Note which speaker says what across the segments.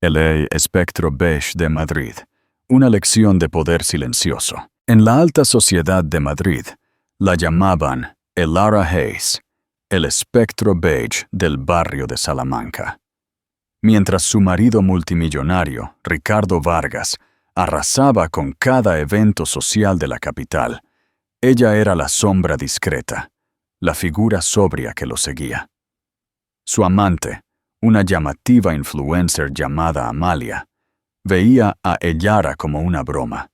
Speaker 1: El espectro beige de Madrid, una lección de poder silencioso. En la alta sociedad de Madrid, la llamaban Elara Hayes, el espectro beige del barrio de Salamanca. Mientras su marido multimillonario, Ricardo Vargas, arrasaba con cada evento social de la capital, ella era la sombra discreta, la figura sobria que lo seguía. Su amante, una llamativa influencer llamada Amalia, veía a Elara como una broma,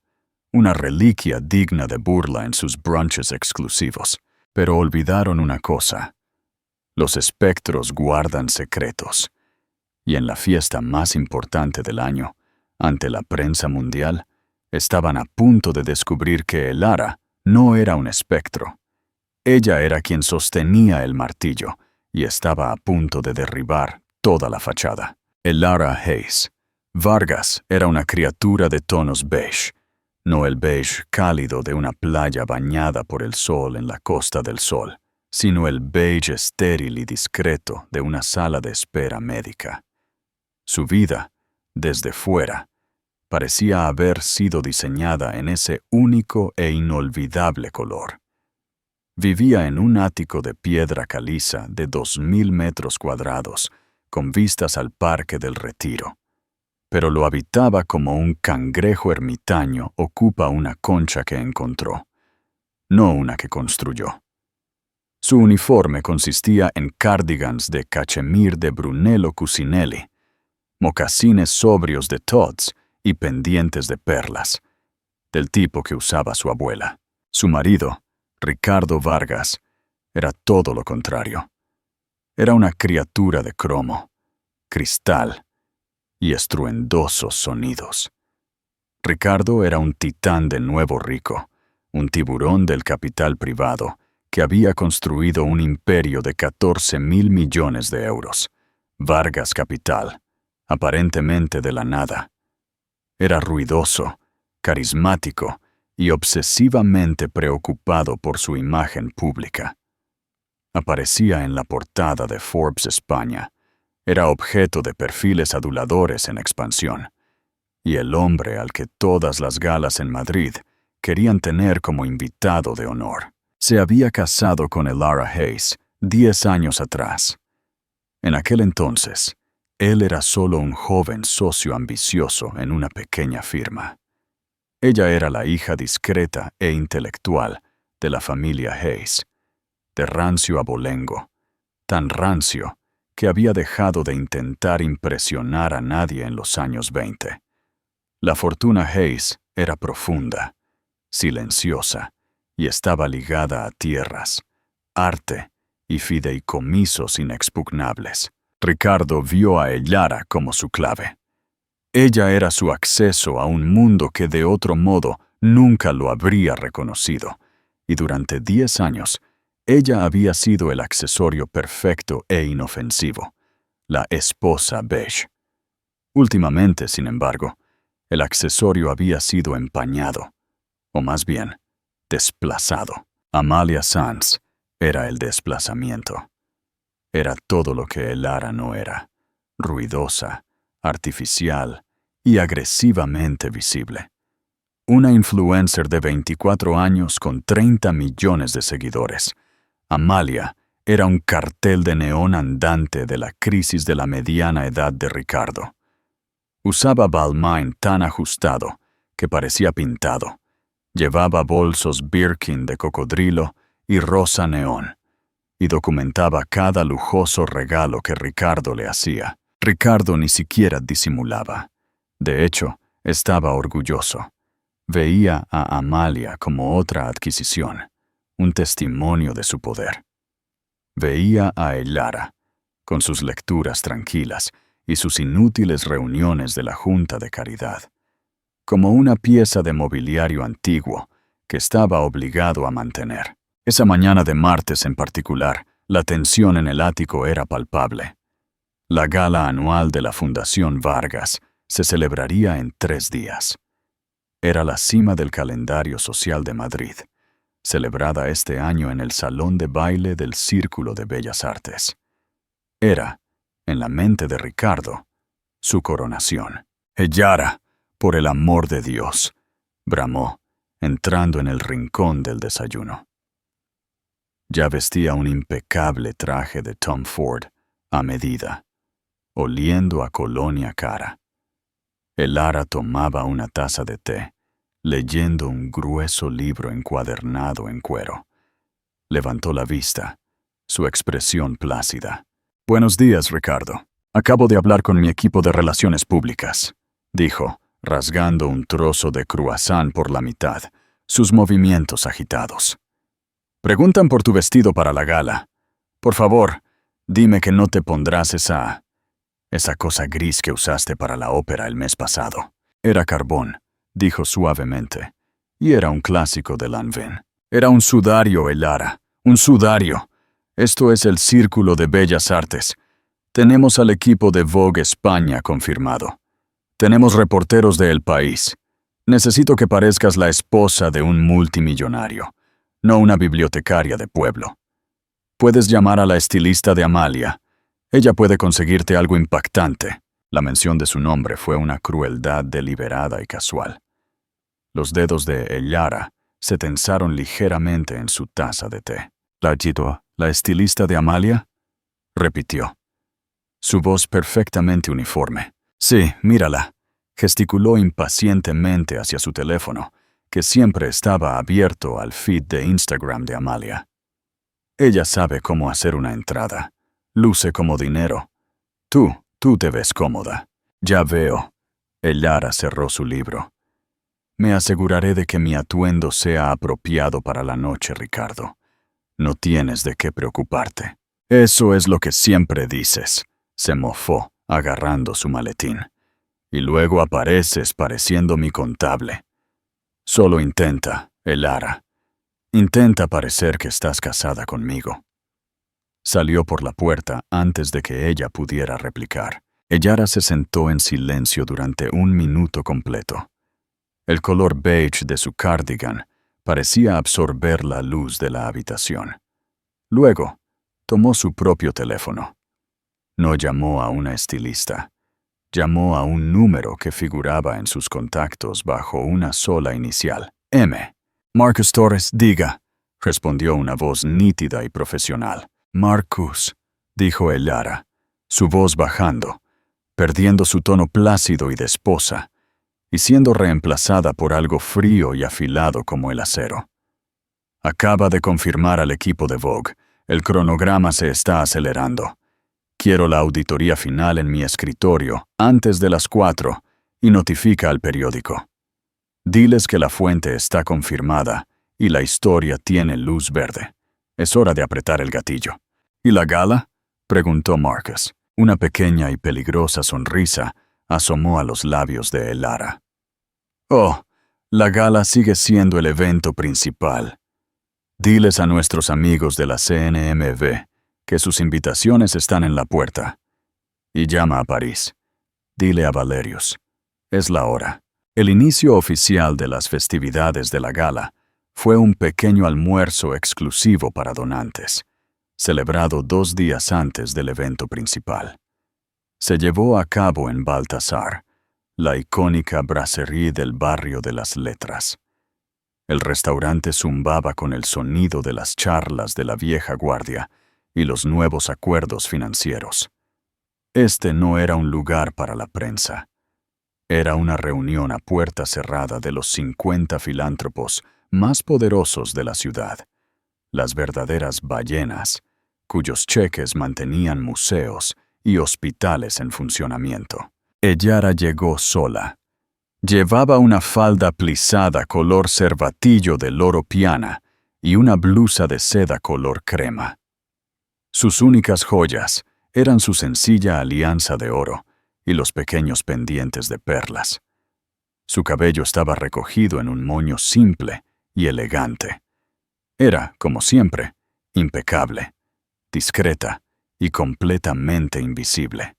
Speaker 1: una reliquia digna de burla en sus brunches exclusivos. Pero olvidaron una cosa: los espectros guardan secretos. Y en la fiesta más importante del año, ante la prensa mundial, estaban a punto de descubrir que Elara no era un espectro. Ella era quien sostenía el martillo y estaba a punto de derribar toda la fachada. Elara Hayes. Vargas era una criatura de tonos beige, no el beige cálido de una playa bañada por el sol en la Costa del Sol, sino el beige estéril y discreto de una sala de espera médica. Su vida, desde fuera, parecía haber sido diseñada en ese único e inolvidable color. Vivía en un ático de piedra caliza de 2.000 metros cuadrados, con vistas al Parque del Retiro, pero lo habitaba como un cangrejo ermitaño ocupa una concha que encontró, no una que construyó. Su uniforme consistía en cardigans de cachemir de Brunello Cucinelli, mocasines sobrios de Tod's y pendientes de perlas, del tipo que usaba su abuela. Su marido, Ricardo Vargas, era todo lo contrario. Era una criatura de cromo, cristal y estruendosos sonidos. Ricardo era un titán de Nuevo Rico, un tiburón del capital privado que había construido un imperio de 14.000 millones de euros. Vargas Capital, aparentemente de la nada. Era ruidoso, carismático y obsesivamente preocupado por su imagen pública. Aparecía en la portada de Forbes España. Era objeto de perfiles aduladores en expansión, y el hombre al que todas las galas en Madrid querían tener como invitado de honor. Se había casado con Elara Hayes 10 años atrás. En aquel entonces, él era solo un joven socio ambicioso en una pequeña firma. Ella era la hija discreta e intelectual de la familia Hayes, de rancio abolengo, tan rancio que había dejado de intentar impresionar a nadie en los años 20. La fortuna Hayes era profunda, silenciosa, y estaba ligada a tierras, arte y fideicomisos inexpugnables. Ricardo vio a Elara como su clave. Ella era su acceso a un mundo que de otro modo nunca lo habría reconocido, y durante 10 años, ella había sido el accesorio perfecto e inofensivo, la esposa beige. Últimamente, sin embargo, el accesorio había sido empañado, o más bien, desplazado. Amalia Sanz era el desplazamiento. Era todo lo que Elara no era, ruidosa, artificial y agresivamente visible. Una influencer de 24 años con 30 millones de seguidores. Amalia era un cartel de neón andante de la crisis de la mediana edad de Ricardo. Usaba Balmain tan ajustado que parecía pintado. Llevaba bolsos Birkin de cocodrilo y rosa neón, y documentaba cada lujoso regalo que Ricardo le hacía. Ricardo ni siquiera disimulaba. De hecho, estaba orgulloso. Veía a Amalia como otra adquisición, un testimonio de su poder. Veía a Elara, con sus lecturas tranquilas y sus inútiles reuniones de la Junta de Caridad, como una pieza de mobiliario antiguo que estaba obligado a mantener. Esa mañana de martes en particular, la tensión en el ático era palpable. La gala anual de la Fundación Vargas se celebraría en 3 días. Era la cima del calendario social de Madrid, celebrada este año en el Salón de Baile del Círculo de Bellas Artes. Era, en la mente de Ricardo, su coronación. «Ellara, por el amor de Dios», bramó, entrando en el rincón del desayuno. Ya vestía un impecable traje de Tom Ford, a medida, oliendo a colonia cara. Ellara tomaba una taza de té, leyendo un grueso libro encuadernado en cuero. Levantó la vista, su expresión plácida. «Buenos días, Ricardo. Acabo de hablar con mi equipo de relaciones públicas», dijo, rasgando un trozo de croissant por la mitad, sus movimientos agitados. «Preguntan por tu vestido para la gala. Por favor, dime que no te pondrás esa cosa gris que usaste para la ópera el mes pasado». «Era carbón», dijo suavemente, y era un clásico de Lanvin. «Era un sudario, Ellara, un sudario. Esto es el Círculo de Bellas Artes. Tenemos al equipo de Vogue España confirmado. Tenemos reporteros de El País. Necesito que parezcas la esposa de un multimillonario, no una bibliotecaria de pueblo. Puedes llamar a la estilista de Amalia. Ella puede conseguirte algo impactante». La mención de su nombre fue una crueldad deliberada y casual. Los dedos de Ellara se tensaron ligeramente en su taza de té. «¿La estilista de Amalia?», repitió. Su voz perfectamente uniforme. «Sí, mírala», gesticuló impacientemente hacia su teléfono, que siempre estaba abierto al feed de Instagram de Amalia. «Ella sabe cómo hacer una entrada. Luce como dinero. Tú te ves cómoda». «Ya veo». Ellara cerró su libro. «Me aseguraré de que mi atuendo sea apropiado para la noche, Ricardo. No tienes de qué preocuparte». «Eso es lo que siempre dices», se mofó, agarrando su maletín. «Y luego apareces pareciendo mi contable. Solo intenta, Ellara. Intenta parecer que estás casada conmigo». Salió por la puerta antes de que ella pudiera replicar. Ellara se sentó en silencio durante 1 minuto completo. El color beige de su cardigan parecía absorber la luz de la habitación. Luego, tomó su propio teléfono. No llamó a una estilista. Llamó a un número que figuraba en sus contactos bajo una sola inicial, M. «Marcus Torres, diga», respondió una voz nítida y profesional. «Marcus», dijo Ellara, su voz bajando, perdiendo su tono plácido y de esposa, y siendo reemplazada por algo frío y afilado como el acero. «Acaba de confirmar al equipo de Vogue. El cronograma se está acelerando. Quiero la auditoría final en mi escritorio antes de las 4 y notifica al periódico. Diles que la fuente está confirmada y la historia tiene luz verde. Es hora de apretar el gatillo». «¿Y la gala?», preguntó Marcus. Una pequeña y peligrosa sonrisa asomó a los labios de Ellara. «Oh, la gala sigue siendo el evento principal. Diles a nuestros amigos de la CNMV que sus invitaciones están en la puerta. Y llama a París. Dile a Valerius. Es la hora». El inicio oficial de las festividades de la gala fue un pequeño almuerzo exclusivo para donantes, celebrado 2 días antes del evento principal. Se llevó a cabo en Baltasar, la icónica brasserie del barrio de las Letras. El restaurante zumbaba con el sonido de las charlas de la vieja guardia y los nuevos acuerdos financieros. Este no era un lugar para la prensa. Era una reunión a puerta cerrada de los 50 filántropos más poderosos de la ciudad, las verdaderas ballenas, cuyos cheques mantenían museos y hospitales en funcionamiento. Ellara llegó sola. Llevaba una falda plisada color cervatillo de loro piana y una blusa de seda color crema. Sus únicas joyas eran su sencilla alianza de oro y los pequeños pendientes de perlas. Su cabello estaba recogido en un moño simple y elegante. Era, como siempre, impecable, discreta y completamente invisible.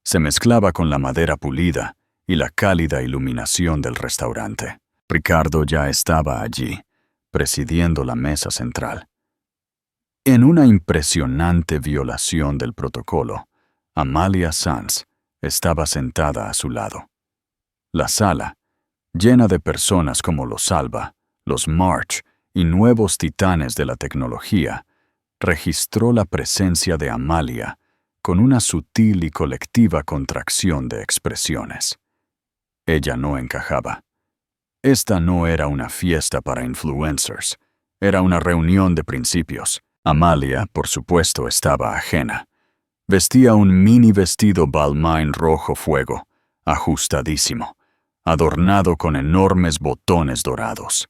Speaker 1: Se mezclaba con la madera pulida y la cálida iluminación del restaurante. Ricardo ya estaba allí, presidiendo la mesa central. En una impresionante violación del protocolo, Amalia Sanz, estaba sentada a su lado. La sala, llena de personas como los Alba, los March y nuevos titanes de la tecnología, registró la presencia de Amalia con una sutil y colectiva contracción de expresiones. Ella no encajaba. Esta no era una fiesta para influencers, era una reunión de principios. Amalia, por supuesto, estaba ajena. Vestía un mini vestido Balmain rojo fuego, ajustadísimo, adornado con enormes botones dorados.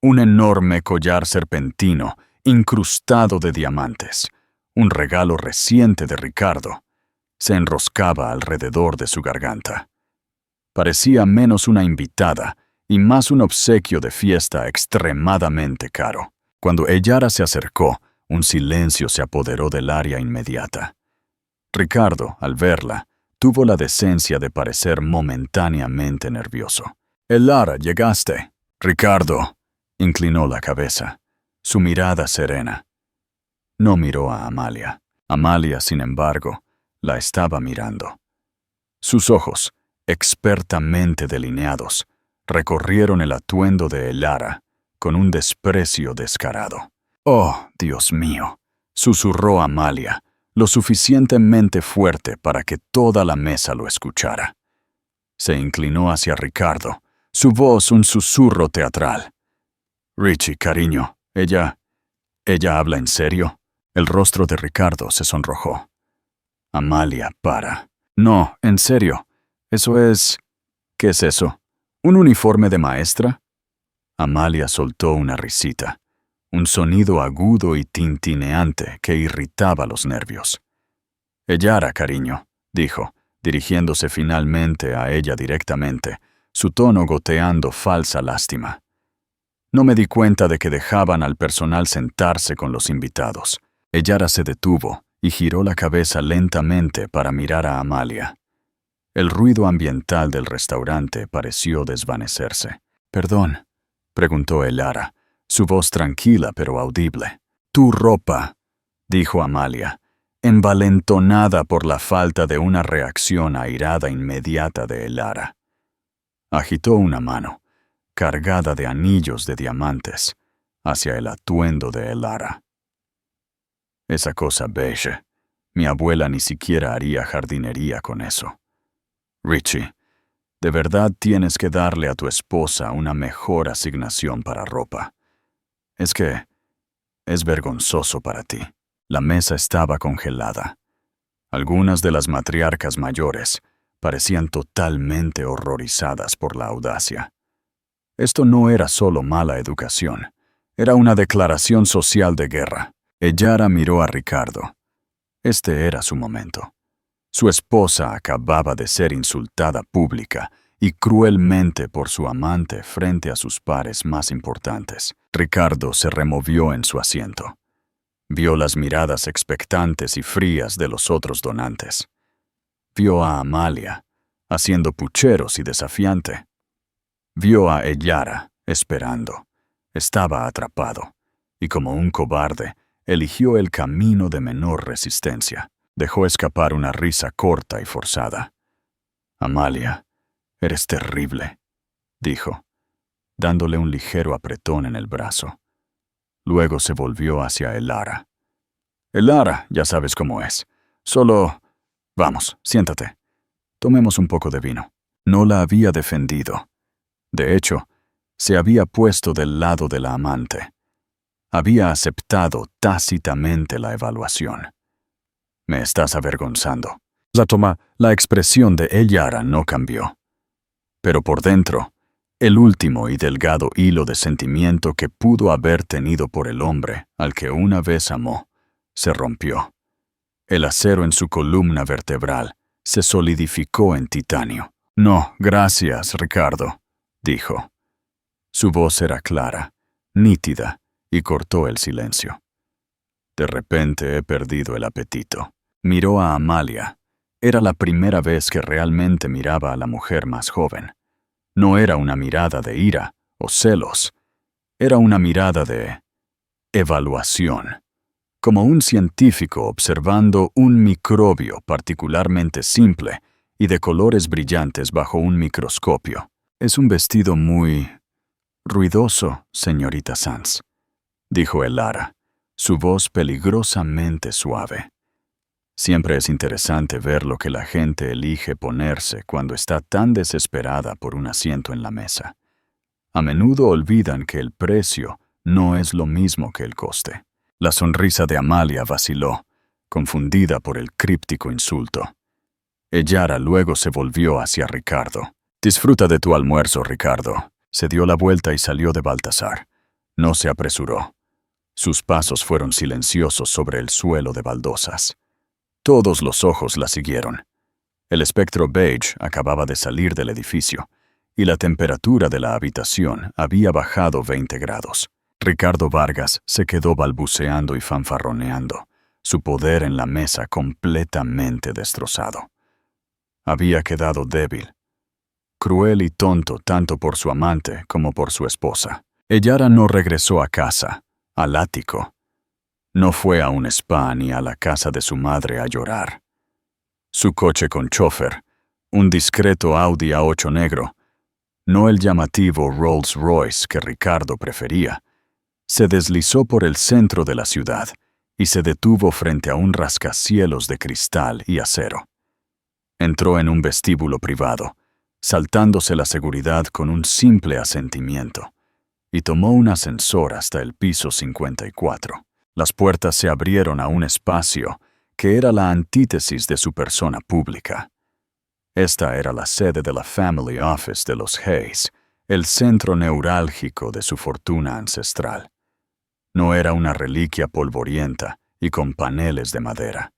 Speaker 1: Un enorme collar serpentino, incrustado de diamantes, un regalo reciente de Ricardo, se enroscaba alrededor de su garganta. Parecía menos una invitada y más un obsequio de fiesta extremadamente caro. Cuando Ellara se acercó, un silencio se apoderó del área inmediata. Ricardo, al verla, tuvo la decencia de parecer momentáneamente nervioso. «Ellara, llegaste». Ricardo inclinó la cabeza, su mirada serena. No miró a Amalia. Amalia, sin embargo, la estaba mirando. Sus ojos, expertamente delineados, recorrieron el atuendo de Ellara con un desprecio descarado. «Oh, Dios mío», susurró Amalia, lo suficientemente fuerte para que toda la mesa lo escuchara. Se inclinó hacia Ricardo, su voz un susurro teatral. «Richie, cariño, ¿ella habla en serio?» El rostro de Ricardo se sonrojó. Amalia, para. «No, en serio. Eso es... ¿Qué es eso? ¿Un uniforme de maestra?» Amalia soltó una risita, un sonido agudo y tintineante que irritaba los nervios. «Ellara, cariño», dijo, dirigiéndose finalmente a ella directamente, su tono goteando falsa lástima. «No me di cuenta de que dejaban al personal sentarse con los invitados». Ellara se detuvo y giró la cabeza lentamente para mirar a Amalia. El ruido ambiental del restaurante pareció desvanecerse. «Perdón», preguntó Ellara, su voz tranquila pero audible. «Tu ropa», dijo Amalia, envalentonada por la falta de una reacción airada inmediata de Ellara. Agitó una mano, cargada de anillos de diamantes, hacia el atuendo de Ellara. «Esa cosa beige. Mi abuela ni siquiera haría jardinería con eso. Richie, de verdad tienes que darle a tu esposa una mejor asignación para ropa. Es que es vergonzoso para ti». La mesa estaba congelada. Algunas de las matriarcas mayores parecían totalmente horrorizadas por la audacia. Esto no era solo mala educación, era una declaración social de guerra. Ellara miró a Ricardo. Este era su momento. Su esposa acababa de ser insultada pública y cruelmente por su amante frente a sus pares más importantes. Ricardo se removió en su asiento. Vio las miradas expectantes y frías de los otros donantes. Vio a Amalia, haciendo pucheros y desafiante. Vio a Ellara, esperando. Estaba atrapado, y como un cobarde, eligió el camino de menor resistencia. Dejó escapar una risa corta y forzada. «Amalia, eres terrible», dijo, dándole un ligero apretón en el brazo. Luego se volvió hacia Ellara. «Ellara, ya sabes cómo es. Solo... Vamos, siéntate. Tomemos un poco de vino». No la había defendido. De hecho, se había puesto del lado de la amante. Había aceptado tácitamente la evaluación. «Me estás avergonzando». La expresión de Ellara no cambió. Pero por dentro, el último y delgado hilo de sentimiento que pudo haber tenido por el hombre al que una vez amó, se rompió. El acero en su columna vertebral se solidificó en titanio. «No, gracias, Ricardo», dijo. Su voz era clara, nítida, y cortó el silencio. «De repente he perdido el apetito». Miró a Amalia. Era la primera vez que realmente miraba a la mujer más joven. No era una mirada de ira o celos. Era una mirada de evaluación, como un científico observando un microbio particularmente simple y de colores brillantes bajo un microscopio. «Es un vestido muy ruidoso, señorita Sands», dijo Elara, su voz peligrosamente suave. Siempre es interesante ver lo que la gente elige ponerse cuando está tan desesperada por un asiento en la mesa. A menudo olvidan que el precio no es lo mismo que el coste. La sonrisa de Amalia vaciló, confundida por el críptico insulto. Ellara luego se volvió hacia Ricardo. «Disfruta de tu almuerzo, Ricardo». Se dio la vuelta y salió de Baltasar. No se apresuró. Sus pasos fueron silenciosos sobre el suelo de baldosas. Todos los ojos la siguieron. El espectro beige acababa de salir del edificio, y la temperatura de la habitación había bajado 20 grados. Ricardo Vargas se quedó balbuceando y fanfarroneando, su poder en la mesa completamente destrozado. Había quedado débil, cruel y tonto tanto por su amante como por su esposa. Ellara no regresó a casa, al ático. No fue a un spa ni a la casa de su madre a llorar. Su coche con chofer, un discreto Audi A8 negro, no el llamativo Rolls Royce que Ricardo prefería, se deslizó por el centro de la ciudad y se detuvo frente a un rascacielos de cristal y acero. Entró en un vestíbulo privado, saltándose la seguridad con un simple asentimiento, y tomó un ascensor hasta el piso 54. Las puertas se abrieron a un espacio que era la antítesis de su persona pública. Esta era la sede de la Family Office de los Hayes, el centro neurálgico de su fortuna ancestral. No era una reliquia polvorienta y con paneles de madera.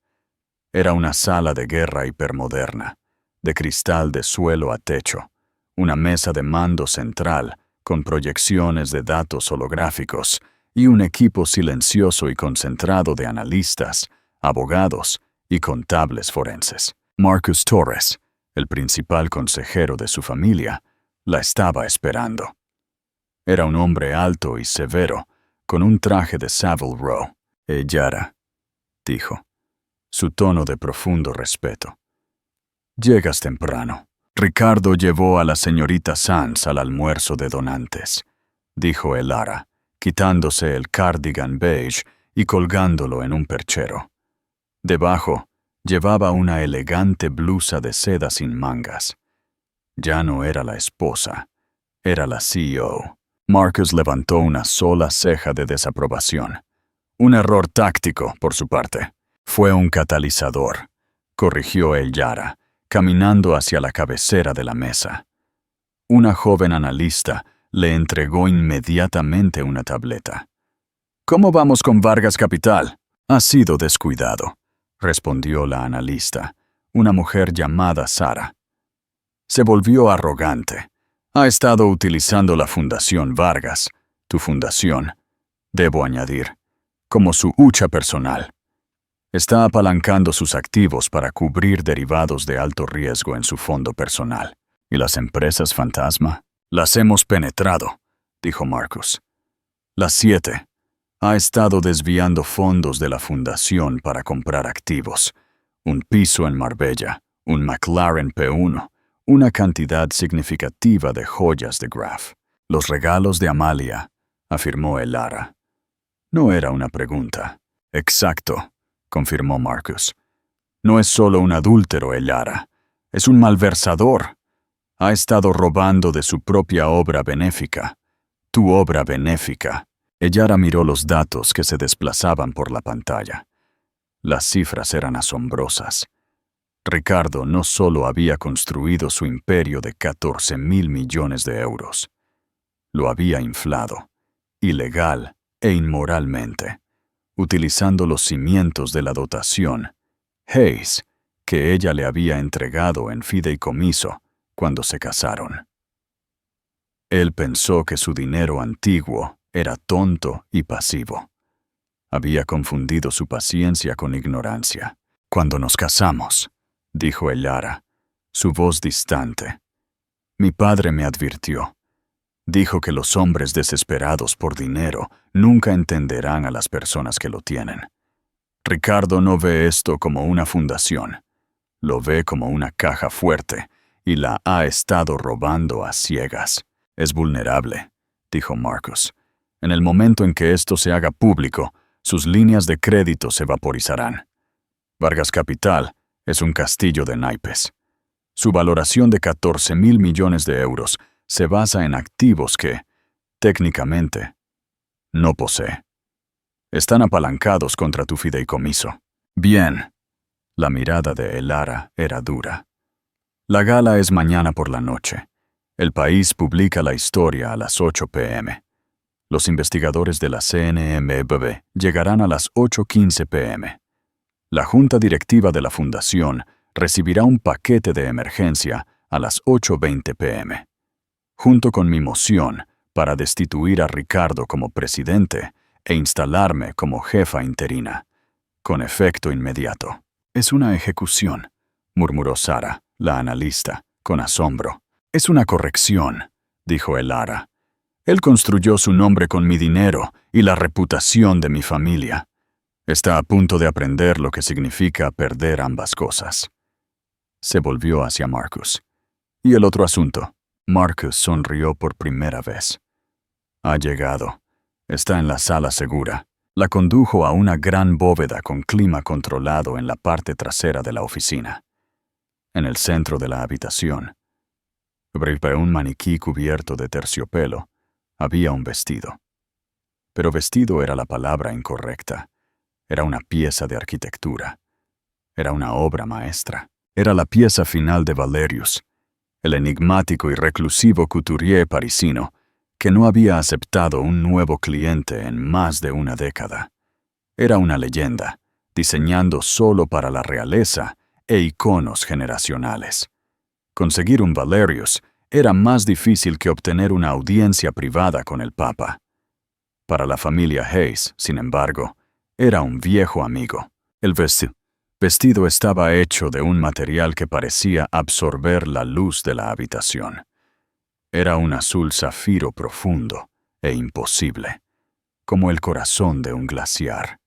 Speaker 1: Era una sala de guerra hipermoderna, de cristal de suelo a techo, una mesa de mando central con proyecciones de datos holográficos y un equipo silencioso y concentrado de analistas, abogados y contables forenses. Marcus Torres, el principal consejero de su familia, la estaba esperando. Era un hombre alto y severo, con un traje de Savile Row. «Ellara», dijo, su tono de profundo respeto. «Llegas temprano». «Ricardo llevó a la señorita Sands al almuerzo de donantes», dijo Ellara, quitándose el cardigan beige y colgándolo en un perchero. Debajo, llevaba una elegante blusa de seda sin mangas. Ya no era la esposa, era la CEO. Marcus levantó una sola ceja de desaprobación. Un error táctico, por su parte. Fue un catalizador, corrigió Ellara, caminando hacia la cabecera de la mesa. Una joven analista le entregó inmediatamente una tableta. «¿Cómo vamos con Vargas Capital?» «Ha sido descuidado», respondió la analista, una mujer llamada Sara. Se volvió arrogante. «Ha estado utilizando la Fundación Vargas, tu fundación, debo añadir, como su hucha personal. Está apalancando sus activos para cubrir derivados de alto riesgo en su fondo personal. ¿Y las empresas fantasma?» «Las hemos penetrado», dijo Marcus. «Las 7. Ha estado desviando fondos de la fundación para comprar activos. Un piso en Marbella, un McLaren P1, una cantidad significativa de joyas de Graf. Los regalos de Amalia», afirmó Ellara. No era una pregunta. «Exacto», confirmó Marcus. «No es solo un adúltero, Ellara. Es un malversador. Ha estado robando de su propia obra benéfica. Tu obra benéfica». Ellara miró los datos que se desplazaban por la pantalla. Las cifras eran asombrosas. Ricardo no solo había construido su imperio de 14.000 millones de euros. Lo había inflado, ilegal e inmoralmente, utilizando los cimientos de la dotación, Hayes, que ella le había entregado en fideicomiso cuando se casaron. Él pensó que su dinero antiguo era tonto y pasivo. Había confundido su paciencia con ignorancia. «Cuando nos casamos», dijo Ellara, su voz distante, «mi padre me advirtió. Dijo que los hombres desesperados por dinero nunca entenderán a las personas que lo tienen. Ricardo no ve esto como una fundación. Lo ve como una caja fuerte y la ha estado robando a ciegas. Es vulnerable, dijo Marcus. En el momento en que esto se haga público, sus líneas de crédito se vaporizarán. Vargas Capital es un castillo de naipes. Su valoración de 14.000 millones de euros se basa en activos que, técnicamente, no posee. Están apalancados contra tu fideicomiso. Bien. La mirada de Elara era dura. La gala es mañana por la noche. El País publica la historia a las 8 p.m. Los investigadores de la CNMV llegarán a las 8:15 p.m. La junta directiva de la fundación recibirá un paquete de emergencia a las 8:20 p.m. Junto con mi moción para destituir a Ricardo como presidente e instalarme como jefa interina, con efecto inmediato. Es una ejecución, murmuró Sara, la analista, con asombro. Es una corrección, dijo Elara. Él construyó su nombre con mi dinero y la reputación de mi familia. Está a punto de aprender lo que significa perder ambas cosas. Se volvió hacia Marcus. ¿Y el otro asunto? Marcus sonrió por primera vez. Ha llegado. Está en la sala segura. La condujo a una gran bóveda con clima controlado en la parte trasera de la oficina. En el centro de la habitación, sobre un maniquí cubierto de terciopelo, había un vestido. Pero vestido era la palabra incorrecta. Era una pieza de arquitectura. Era una obra maestra. Era la pieza final de Valerius, el enigmático y reclusivo couturier parisino que no había aceptado un nuevo cliente en más de una década. Era una leyenda, diseñando solo para la realeza e iconos generacionales. Conseguir un Valerius era más difícil que obtener una audiencia privada con el Papa. Para la familia Hayes, sin embargo, era un viejo amigo. El vestido estaba hecho de un material que parecía absorber la luz de la habitación. Era un azul zafiro profundo e imposible, como el corazón de un glaciar.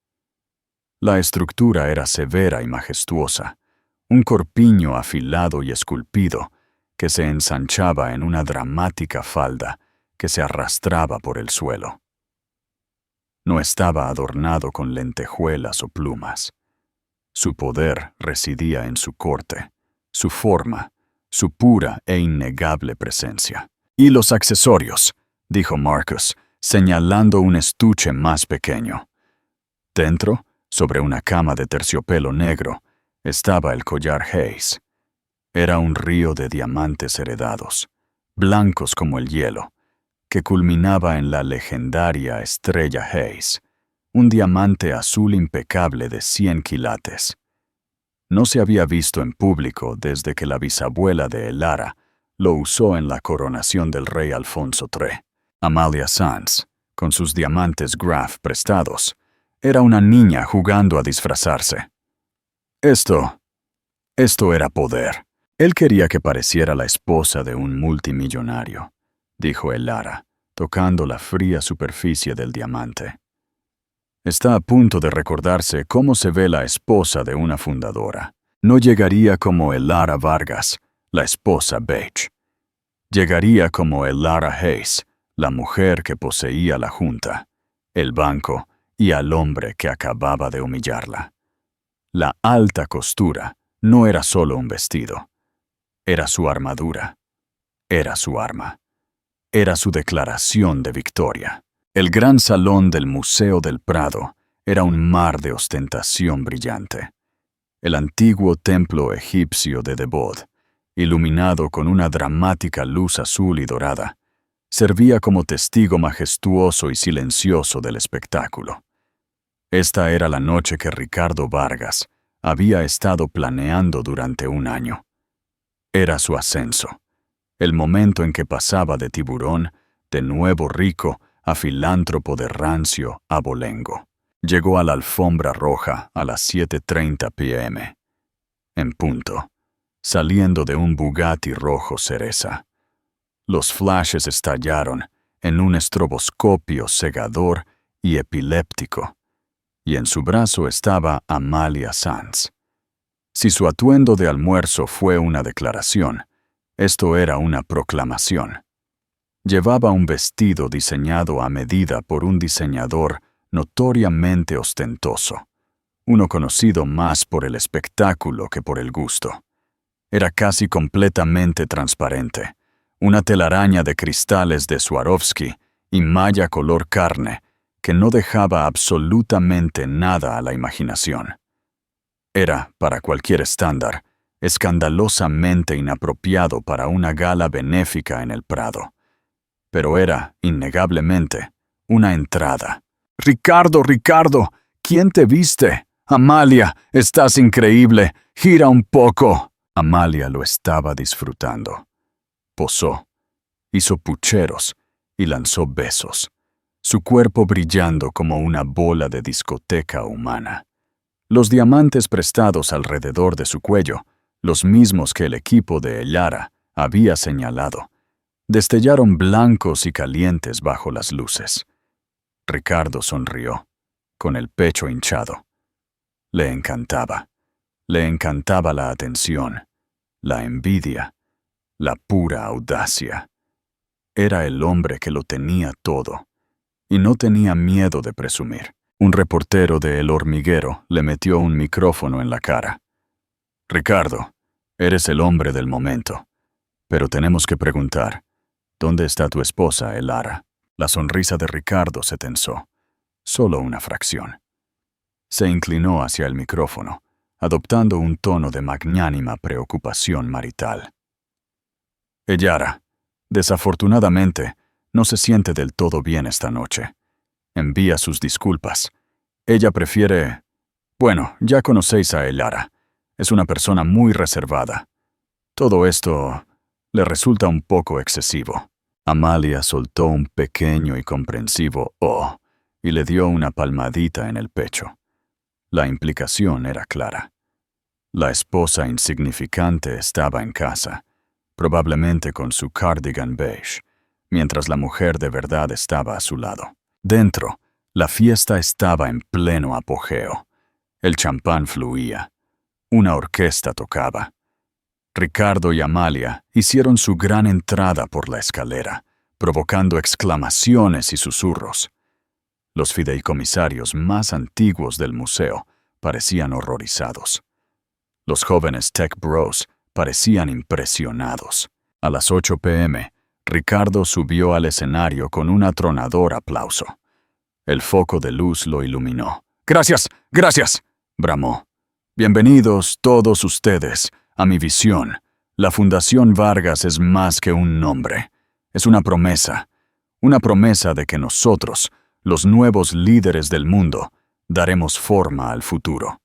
Speaker 1: La estructura era severa y majestuosa, un corpiño afilado y esculpido que se ensanchaba en una dramática falda que se arrastraba por el suelo. No estaba adornado con lentejuelas o plumas. Su poder residía en su corte, su forma, su pura e innegable presencia. «Y los accesorios», dijo Marcus, señalando un estuche más pequeño. Dentro, sobre una cama de terciopelo negro, estaba el collar Hayes. Era un río de diamantes heredados, blancos como el hielo, que culminaba en la legendaria estrella Hayes, un diamante azul impecable de 100 quilates. No se había visto en público desde que la bisabuela de Elara lo usó en la coronación del rey Alfonso III. Amalia Sanz, con sus diamantes Graf prestados, era una niña jugando a disfrazarse. Esto era poder. Él quería que pareciera la esposa de un multimillonario, dijo Elara, tocando la fría superficie del diamante. Está a punto de recordarse cómo se ve la esposa de una fundadora. No llegaría como Elara Vargas, la esposa Beige. Llegaría como Elara Hayes, la mujer que poseía la junta, el banco y al hombre que acababa de humillarla. La alta costura no era solo un vestido. Era su armadura. Era su arma. Era su declaración de victoria. El gran salón del Museo del Prado era un mar de ostentación brillante. El antiguo templo egipcio de Debod, iluminado con una dramática luz azul y dorada, servía como testigo majestuoso y silencioso del espectáculo. Esta era la noche que Ricardo Vargas había estado planeando durante un año. Era su ascenso, el momento en que pasaba de tiburón, de nuevo rico, a filántropo de rancio abolengo. Llegó a la alfombra roja a las 7:30 p.m. En punto, saliendo de un Bugatti rojo cereza. Los flashes estallaron en un estroboscopio cegador y epiléptico, y en su brazo estaba Amalia Sanz. Si su atuendo de almuerzo fue una declaración, esto era una proclamación. Llevaba un vestido diseñado a medida por un diseñador notoriamente ostentoso, uno conocido más por el espectáculo que por el gusto. Era casi completamente transparente, una telaraña de cristales de Swarovski y malla color carne que no dejaba absolutamente nada a la imaginación. Era, para cualquier estándar, escandalosamente inapropiado para una gala benéfica en el Prado. Pero era, innegablemente, una entrada. «Ricardo, Ricardo, ¿quién te viste? Amalia, estás increíble. Gira un poco». Amalia lo estaba disfrutando. Posó, hizo pucheros y lanzó besos, su cuerpo brillando como una bola de discoteca humana. Los diamantes prestados alrededor de su cuello, los mismos que el equipo de Elara había señalado, destellaron blancos y calientes bajo las luces. Ricardo sonrió, con el pecho hinchado. Le encantaba la atención, la envidia, la pura audacia. Era el hombre que lo tenía todo, y no tenía miedo de presumir. Un reportero de El Hormiguero le metió un micrófono en la cara. «Ricardo, eres el hombre del momento, pero tenemos que preguntar, ¿dónde está tu esposa, Elara?» La sonrisa de Ricardo se tensó, solo una fracción. Se inclinó hacia el micrófono, adoptando un tono de magnánima preocupación marital. «Elara, desafortunadamente, no se siente del todo bien esta noche. Envía sus disculpas. Ella prefiere... Bueno, ya conocéis a Elara. Es una persona muy reservada. Todo esto le resulta un poco excesivo». Amalia soltó un pequeño y comprensivo «oh» y le dio una palmadita en el pecho. La implicación era clara. La esposa insignificante estaba en casa, probablemente con su cardigan beige, mientras la mujer de verdad estaba a su lado. Dentro, la fiesta estaba en pleno apogeo. El champán fluía. Una orquesta tocaba. Ricardo y Amalia hicieron su gran entrada por la escalera, provocando exclamaciones y susurros. Los fideicomisarios más antiguos del museo parecían horrorizados. Los jóvenes tech bros parecían impresionados. A las 8 p.m., Ricardo subió al escenario con un atronador aplauso. El foco de luz lo iluminó. «¡Gracias! ¡Gracias!», bramó. «Bienvenidos todos ustedes a mi visión. La Fundación Vargas es más que un nombre. Es una promesa de que nosotros, los nuevos líderes del mundo, daremos forma al futuro».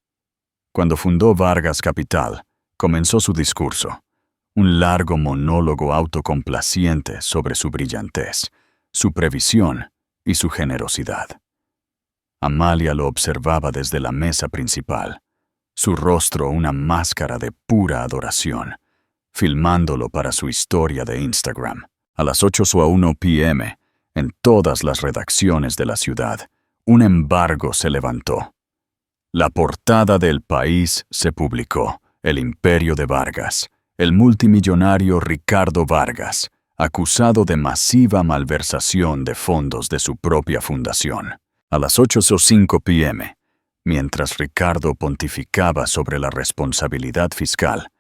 Speaker 1: Cuando fundó Vargas Capital, comenzó su discurso, un largo monólogo autocomplaciente sobre su brillantez, su previsión y su generosidad. Amalia lo observaba desde la mesa principal, su rostro una máscara de pura adoración, filmándolo para su historia de Instagram. A las 8:01 p.m., en todas las redacciones de la ciudad, un embargo se levantó. La portada del País se publicó: El imperio de Vargas, el multimillonario Ricardo Vargas, acusado de masiva malversación de fondos de su propia fundación. A las 8:05 p.m., mientras Ricardo pontificaba sobre la responsabilidad fiscal,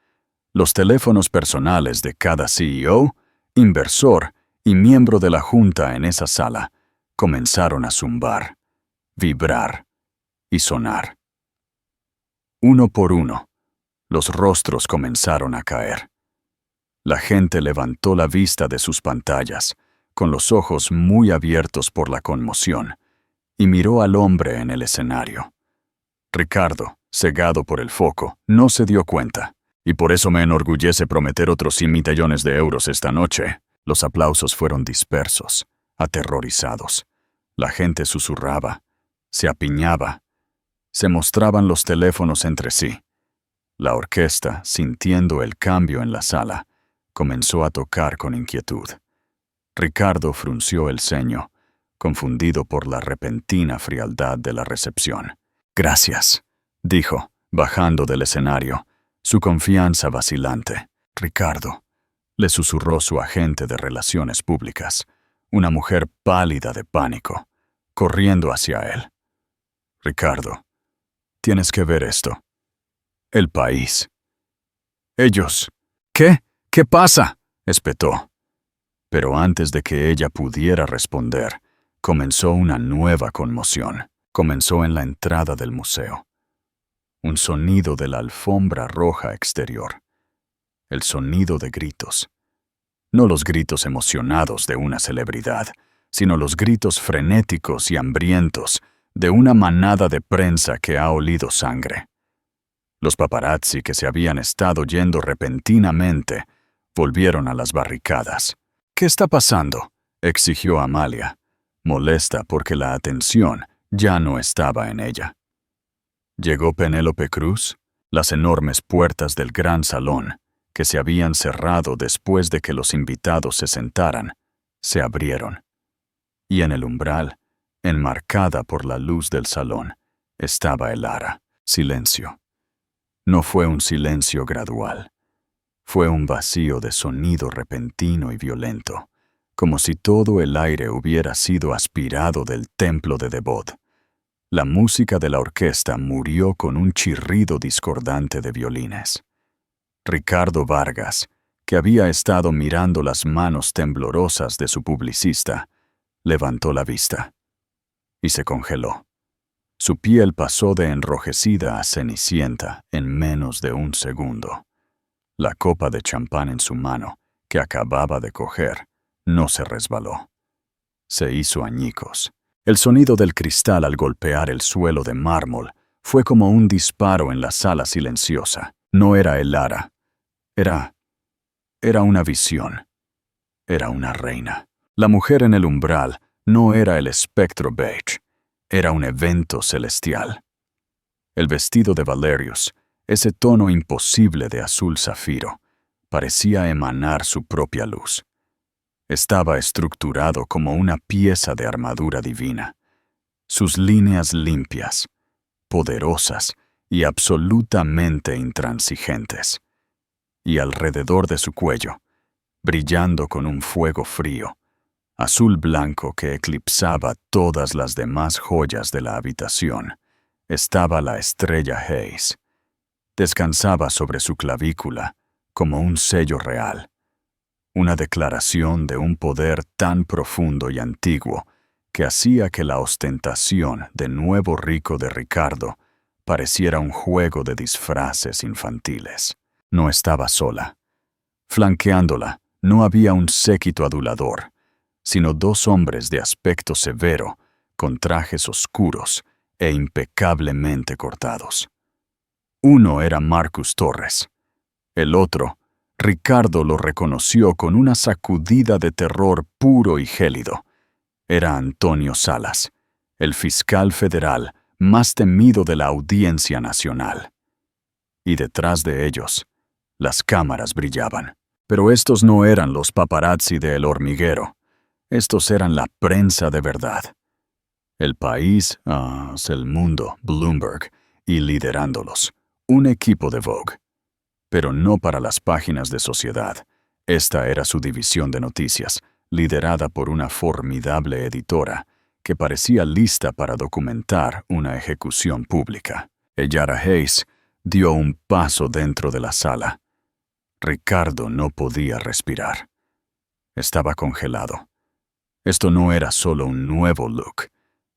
Speaker 1: los teléfonos personales de cada CEO, inversor y miembro de la junta en esa sala comenzaron a zumbar, vibrar y sonar. Uno por uno, los rostros comenzaron a caer. La gente levantó la vista de sus pantallas, con los ojos muy abiertos por la conmoción, y miró al hombre en el escenario. Ricardo, cegado por el foco, no se dio cuenta, y por eso me enorgullece prometer otros 100 millones de euros esta noche. Los aplausos fueron dispersos, aterrorizados. La gente susurraba, se apiñaba, se mostraban los teléfonos entre sí. La orquesta, sintiendo el cambio en la sala, comenzó a tocar con inquietud. Ricardo frunció el ceño, confundido por la repentina frialdad de la recepción. «Gracias», dijo, bajando del escenario, su confianza vacilante. «Ricardo», le susurró su agente de relaciones públicas, una mujer pálida de pánico, corriendo hacia él. «Ricardo, tienes que ver esto. El país». «Ellos». «¿Qué? ¿Qué pasa?», espetó. Pero antes de que ella pudiera responder, comenzó una nueva conmoción. Comenzó en la entrada del museo. Un sonido de la alfombra roja exterior. El sonido de gritos. No los gritos emocionados de una celebridad, sino los gritos frenéticos y hambrientos de una manada de prensa que ha olido sangre. Los paparazzi que se habían estado yendo repentinamente volvieron a las barricadas. «¿Qué está pasando?», exigió Amalia, molesta porque la atención ya no estaba en ella. Llegó Penélope Cruz. Las enormes puertas del gran salón, que se habían cerrado después de que los invitados se sentaran, se abrieron. Y en el umbral, enmarcada por la luz del salón, estaba Elara. Silencio. No fue un silencio gradual. Fue un vacío de sonido repentino y violento, como si todo el aire hubiera sido aspirado del templo de Devot. La música de la orquesta murió con un chirrido discordante de violines. Ricardo Vargas, que había estado mirando las manos temblorosas de su publicista, levantó la vista y se congeló. Su piel pasó de enrojecida a cenicienta en menos de un segundo. La copa de champán en su mano, que acababa de coger, no se resbaló. Se hizo añicos. El sonido del cristal al golpear el suelo de mármol fue como un disparo en la sala silenciosa. No era Elara. Era una visión. Era una reina. La mujer en el umbral no era el espectro beige. Era un evento celestial. El vestido de Valerius, ese tono imposible de azul zafiro, parecía emanar su propia luz. Estaba estructurado como una pieza de armadura divina. Sus líneas limpias, poderosas y absolutamente intransigentes. Y alrededor de su cuello, brillando con un fuego frío, azul blanco que eclipsaba todas las demás joyas de la habitación, estaba la estrella Hayes. Descansaba sobre su clavícula como un sello real. Una declaración de un poder tan profundo y antiguo que hacía que la ostentación de nuevo rico de Ricardo pareciera un juego de disfraces infantiles. No estaba sola. Flanqueándola no había un séquito adulador, sino dos hombres de aspecto severo, con trajes oscuros e impecablemente cortados. Uno era Marcus Torres. El otro, Ricardo lo reconoció con una sacudida de terror puro y gélido. Era Antonio Salas, el fiscal federal más temido de la Audiencia Nacional. Y detrás de ellos, las cámaras brillaban. Pero estos no eran los paparazzi de El Hormiguero. Estos eran la prensa de verdad. El País, El Mundo, Bloomberg, y liderándolos, un equipo de Vogue. Pero no para las páginas de Sociedad. Esta era su división de noticias, liderada por una formidable editora que parecía lista para documentar una ejecución pública. Elara Hayes dio un paso dentro de la sala. Ricardo no podía respirar. Estaba congelado. Esto no era solo un nuevo look.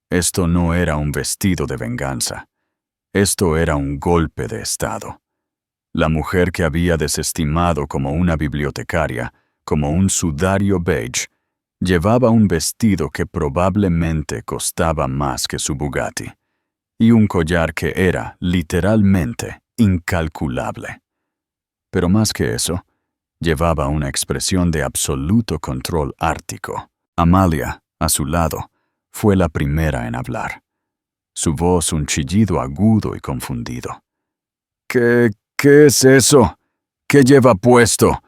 Speaker 1: Esto no era un vestido de venganza. Esto era un golpe de estado. La mujer que había desestimado como una bibliotecaria, como un sudario beige, llevaba un vestido que probablemente costaba más que su Bugatti, y un collar que era, literalmente, incalculable. Pero más que eso, llevaba una expresión de absoluto control ártico. Amalia, a su lado, fue la primera en hablar. Su voz un chillido agudo y confundido. ¿Qué es eso? ¿Qué lleva puesto?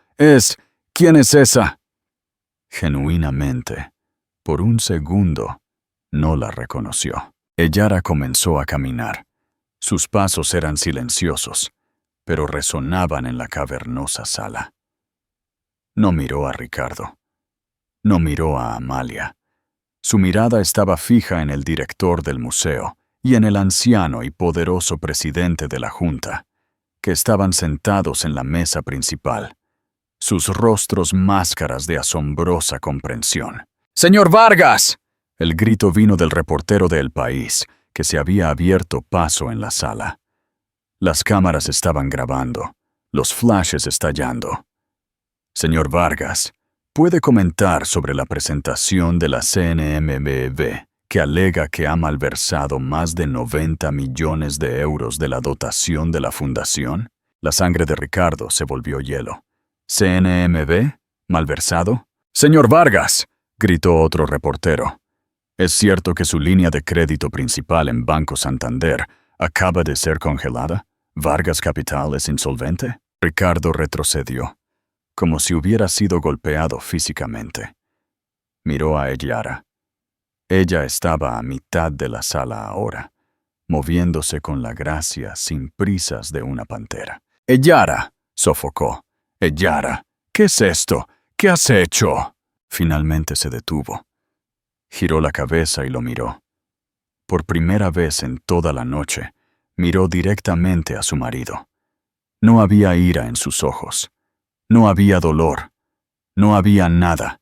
Speaker 1: ¿Quién es esa? Genuinamente, por un segundo, no la reconoció. Elara comenzó a caminar. Sus pasos eran silenciosos, pero resonaban en la cavernosa sala. No miró a Ricardo. No miró a Amalia. Su mirada estaba fija en el director del museo y en el anciano y poderoso presidente de la Junta, que estaban sentados en la mesa principal, sus rostros máscaras de asombrosa comprensión. ¡Señor Vargas! El grito vino del reportero de El País, que se había abierto paso en la sala. Las cámaras estaban grabando, los flashes estallando. Señor Vargas, ¿puede comentar sobre la presentación de la CNMV que alega que ha malversado más de 90 millones de euros de la dotación de la fundación? La sangre de Ricardo se volvió hielo. ¿CNMV? ¿Malversado? ¡Señor Vargas!, gritó otro reportero. ¿Es cierto que su línea de crédito principal en Banco Santander acaba de ser congelada? ¿Vargas Capital es insolvente? Ricardo retrocedió, como si hubiera sido golpeado físicamente. Miró a Ellara. Ella estaba a mitad de la sala ahora, moviéndose con la gracia sin prisas de una pantera. «Ellara», sofocó. «Ellara, ¿qué es esto? ¿Qué has hecho?» Finalmente se detuvo. Giró la cabeza y lo miró. Por primera vez en toda la noche, miró directamente a su marido. No había ira en sus ojos. No había dolor. No había nada.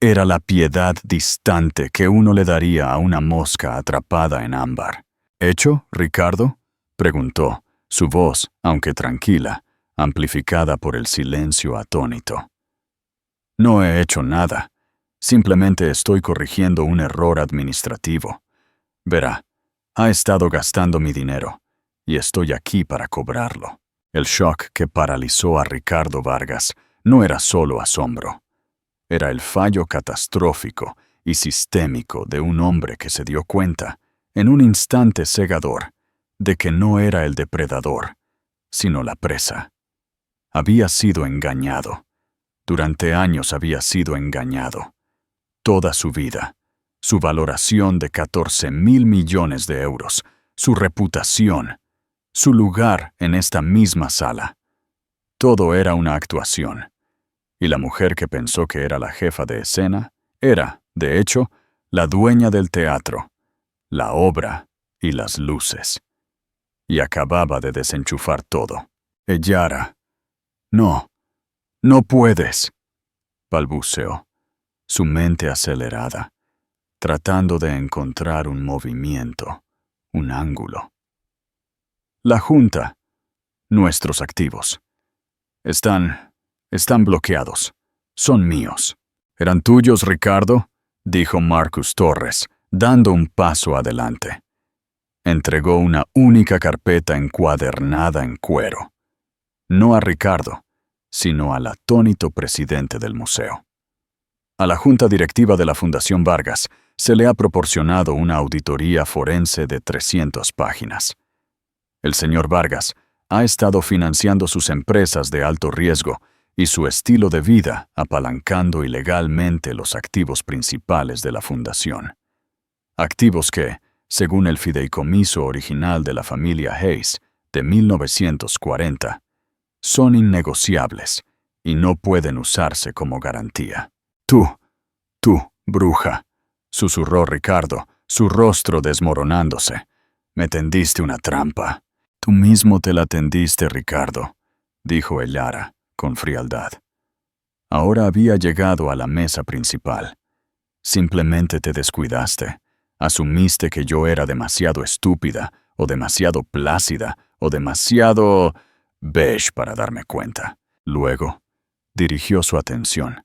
Speaker 1: Era la piedad distante que uno le daría a una mosca atrapada en ámbar. ¿Hecho, Ricardo?, preguntó, su voz, aunque tranquila, amplificada por el silencio atónito. No he hecho nada. Simplemente estoy corrigiendo un error administrativo. Verá, ha estado gastando mi dinero, y estoy aquí para cobrarlo. El shock que paralizó a Ricardo Vargas no era solo asombro. Era el fallo catastrófico y sistémico de un hombre que se dio cuenta, en un instante cegador, de que no era el depredador, sino la presa. Había sido engañado. Durante años había sido engañado. Toda su vida, su valoración de 14.000 millones de euros, su reputación, su lugar en esta misma sala. Todo era una actuación. Y la mujer que pensó que era la jefa de escena era, de hecho, la dueña del teatro, la obra y las luces. Y acababa de desenchufar todo. «Ellara, no, no puedes», balbuceó, su mente acelerada, tratando de encontrar un movimiento, un ángulo. «La Junta, nuestros activos, están bloqueados. Son míos». «¿Eran tuyos, Ricardo?», dijo Marcus Torres, dando un paso adelante. Entregó una única carpeta encuadernada en cuero. No a Ricardo, sino al atónito presidente del museo. A la junta directiva de la Fundación Vargas se le ha proporcionado una auditoría forense de 300 páginas. El señor Vargas ha estado financiando sus empresas de alto riesgo y su estilo de vida apalancando ilegalmente los activos principales de la fundación. Activos que, según el fideicomiso original de la familia Hayes de 1940, son innegociables y no pueden usarse como garantía. Tú, bruja», susurró Ricardo, su rostro desmoronándose. «Me tendiste una trampa». «Tú mismo te la tendiste, Ricardo», dijo Ellara, con frialdad. Ahora había llegado a la mesa principal. «Simplemente te descuidaste. Asumiste que yo era demasiado estúpida, o demasiado plácida, o demasiado beige para darme cuenta». Luego, dirigió su atención,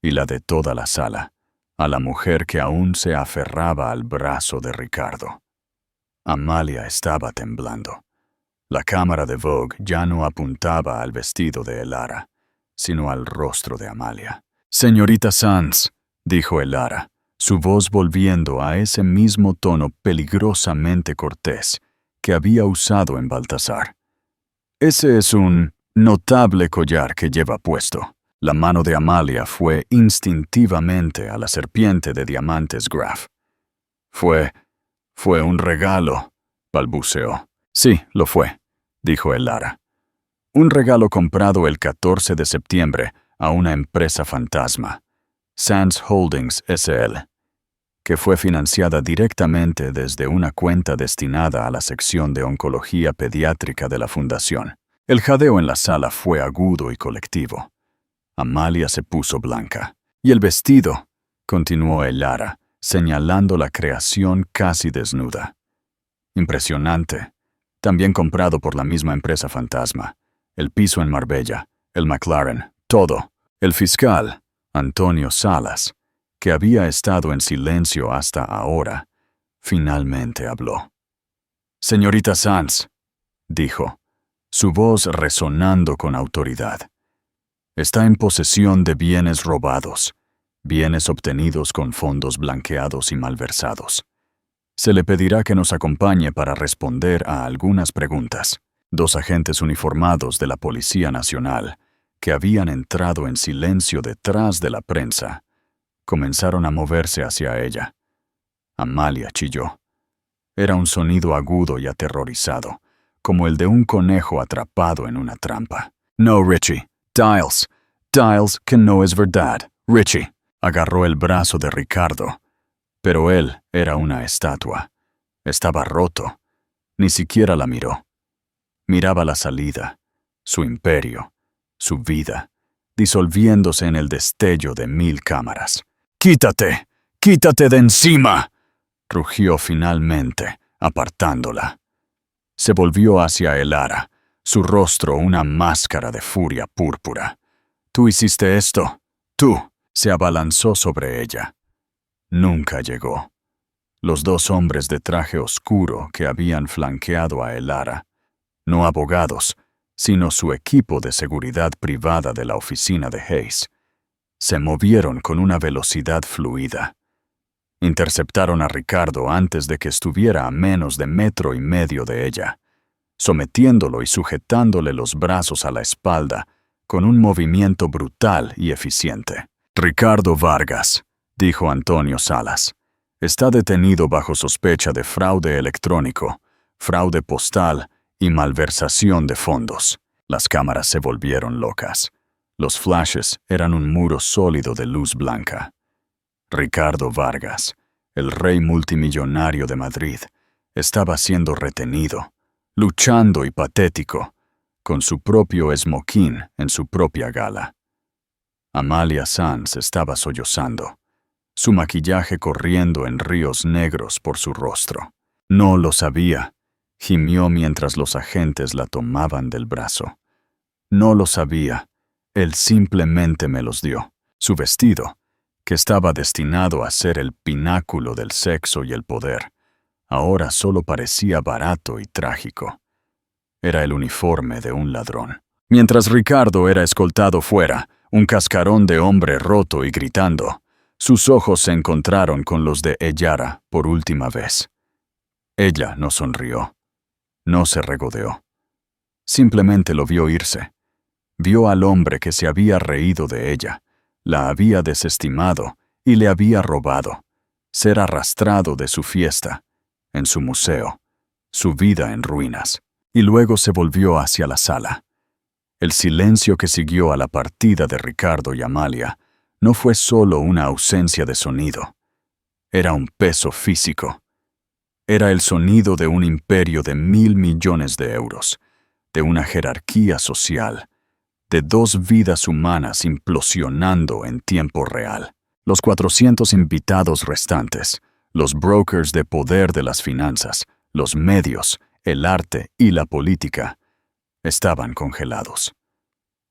Speaker 1: y la de toda la sala, a la mujer que aún se aferraba al brazo de Ricardo. Amalia estaba temblando. La cámara de Vogue ya no apuntaba al vestido de Ellara, sino al rostro de Amalia. «Señorita Sanz», dijo Ellara, su voz volviendo a ese mismo tono peligrosamente cortés que había usado en Baltasar. «Ese es un notable collar que lleva puesto». La mano de Amalia fue instintivamente a la serpiente de diamantes Graf. Fue un regalo», balbuceó. «Sí, lo fue. dijo Elara. Un regalo comprado el 14 de septiembre a una empresa fantasma, Sands Holdings S.L., que fue financiada directamente desde una cuenta destinada a la sección de oncología pediátrica de la fundación. El jadeo en la sala fue agudo y colectivo. Amalia se puso blanca. «Y el vestido», continuó Elara, señalando la creación casi desnuda. «Impresionante. También comprado por la misma empresa fantasma. El piso en Marbella, el McLaren, todo». El fiscal, Antonio Salas, que había estado en silencio hasta ahora, finalmente habló. «Señorita Sands», dijo, su voz resonando con autoridad, «está en posesión de bienes robados, bienes obtenidos con fondos blanqueados y malversados. Se le pedirá que nos acompañe para responder a algunas preguntas». Dos agentes uniformados de la Policía Nacional, que habían entrado en silencio detrás de la prensa, comenzaron a moverse hacia ella. Amalia chilló. Era un sonido agudo y aterrorizado, como el de un conejo atrapado en una trampa. «No, Richie. Giles, que no es verdad. Richie». Agarró el brazo de Ricardo, pero él era una estatua. Estaba roto. Ni siquiera la miró. Miraba la salida, su imperio, su vida, disolviéndose en el destello de 1000 cámaras. «¡Quítate! ¡Quítate de encima!», rugió finalmente, apartándola. Se volvió hacia Elara, su rostro una máscara de furia púrpura. «¿Tú hiciste esto? ¡Tú!». Se abalanzó sobre ella. Nunca llegó. Los dos hombres de traje oscuro que habían flanqueado a Elara, no abogados, sino su equipo de seguridad privada de la oficina de Hayes, se movieron con una velocidad fluida. Interceptaron a Ricardo antes de que estuviera a menos de 1,5 metros de ella, sometiéndolo y sujetándole los brazos a la espalda con un movimiento brutal y eficiente. «Ricardo Vargas», dijo Antonio Salas, «está detenido bajo sospecha de fraude electrónico, fraude postal y malversación de fondos». Las cámaras se volvieron locas. Los flashes eran un muro sólido de luz blanca. Ricardo Vargas, el rey multimillonario de Madrid, estaba siendo retenido, luchando y patético, con su propio esmoquín en su propia gala. Amalia Sands estaba sollozando, su maquillaje corriendo en ríos negros por su rostro. «No lo sabía», gimió mientras los agentes la tomaban del brazo. «No lo sabía. Él simplemente me los dio». Su vestido, que estaba destinado a ser el pináculo del sexo y el poder, ahora solo parecía barato y trágico. Era el uniforme de un ladrón. Mientras Ricardo era escoltado fuera, un cascarón de hombre roto y gritando, sus ojos se encontraron con los de Elara por última vez. Ella no sonrió. No se regodeó. Simplemente lo vio irse. Vio al hombre que se había reído de ella, la había desestimado y le había robado, ser arrastrado de su fiesta, en su museo, su vida en ruinas, y luego se volvió hacia la sala. El silencio que siguió a la partida de Ricardo y Amalia no fue solo una ausencia de sonido, era un peso físico. Era el sonido de un imperio de 1,000 millones de euros, de una jerarquía social, de 2 vidas humanas implosionando en tiempo real. Los 400 invitados restantes, los brokers de poder de las finanzas, los medios, el arte y la política, estaban congelados.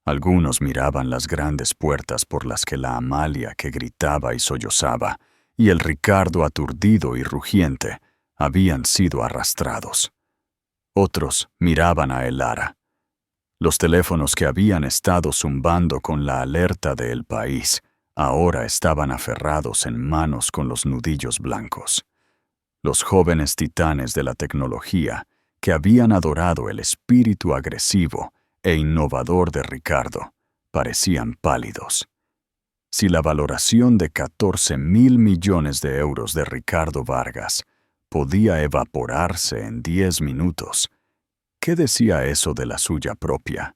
Speaker 1: Algunos miraban las grandes puertas por las que la Amalia que gritaba y sollozaba, y el Ricardo aturdido y rugiente, habían sido arrastrados. Otros miraban a Elara. Los teléfonos que habían estado zumbando con la alerta de El País ahora estaban aferrados en manos con los nudillos blancos. Los jóvenes titanes de la tecnología que habían adorado el espíritu agresivo e innovador de Ricardo parecían pálidos. Si la valoración de 14,000 millones de euros de Ricardo Vargas podía evaporarse en 10 minutos, ¿Qué decía eso de la suya propia?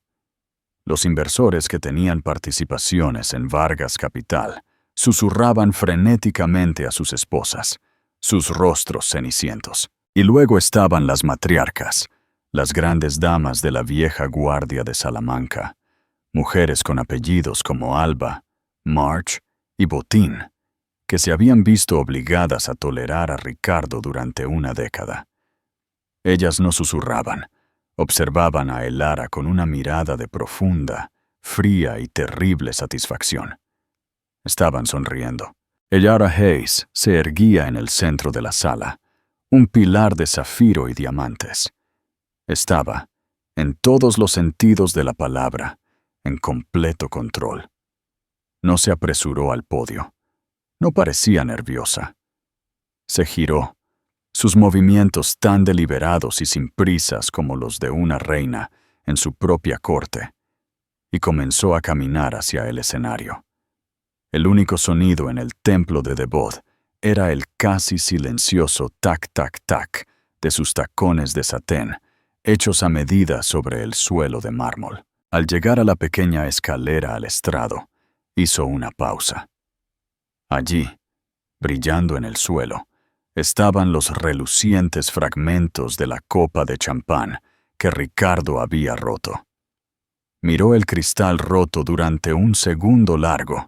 Speaker 1: Los inversores que tenían participaciones en Vargas Capital susurraban frenéticamente a sus esposas, sus rostros cenicientos. Y luego estaban las matriarcas, las grandes damas de la vieja guardia de Salamanca, mujeres con apellidos como Alba, March y Botín, que se habían visto obligadas a tolerar a Ricardo durante una década. Ellas no susurraban, observaban a Elara con una mirada de profunda, fría y terrible satisfacción. Estaban sonriendo. Elara Hayes se erguía en el centro de la sala, un pilar de zafiro y diamantes. Estaba, en todos los sentidos de la palabra, en completo control. No se apresuró al podio. No parecía nerviosa. Se giró, sus movimientos tan deliberados y sin prisas como los de una reina en su propia corte, y comenzó a caminar hacia el escenario. El único sonido en el templo de Devot era el casi silencioso tac-tac-tac de sus tacones de satén, hechos a medida sobre el suelo de mármol. Al llegar a la pequeña escalera al estrado, hizo una pausa. Allí, brillando en el suelo, estaban los relucientes fragmentos de la copa de champán que Ricardo había roto. Miró el cristal roto durante un segundo largo.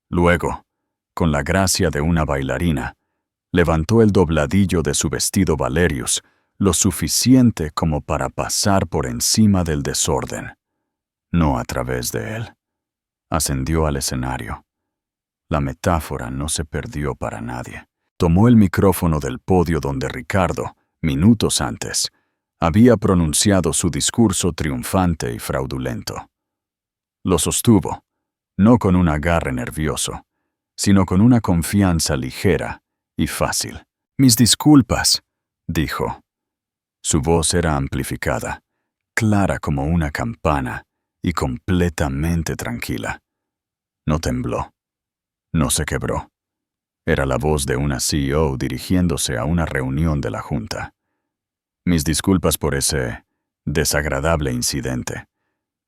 Speaker 1: Luego, con la gracia de una bailarina, levantó el dobladillo de su vestido Valerius lo suficiente como para pasar por encima del desorden, no a través de él. Ascendió al escenario. La metáfora no se perdió para nadie. Tomó el micrófono del podio donde Ricardo, minutos antes, había pronunciado su discurso triunfante y fraudulento. Lo sostuvo, no con un agarre nervioso, sino con una confianza ligera y fácil. «Mis disculpas», dijo. Su voz era amplificada, clara como una campana y completamente tranquila. No tembló. No se quebró. Era la voz de una CEO dirigiéndose a una reunión de la Junta. «Mis disculpas por ese desagradable incidente.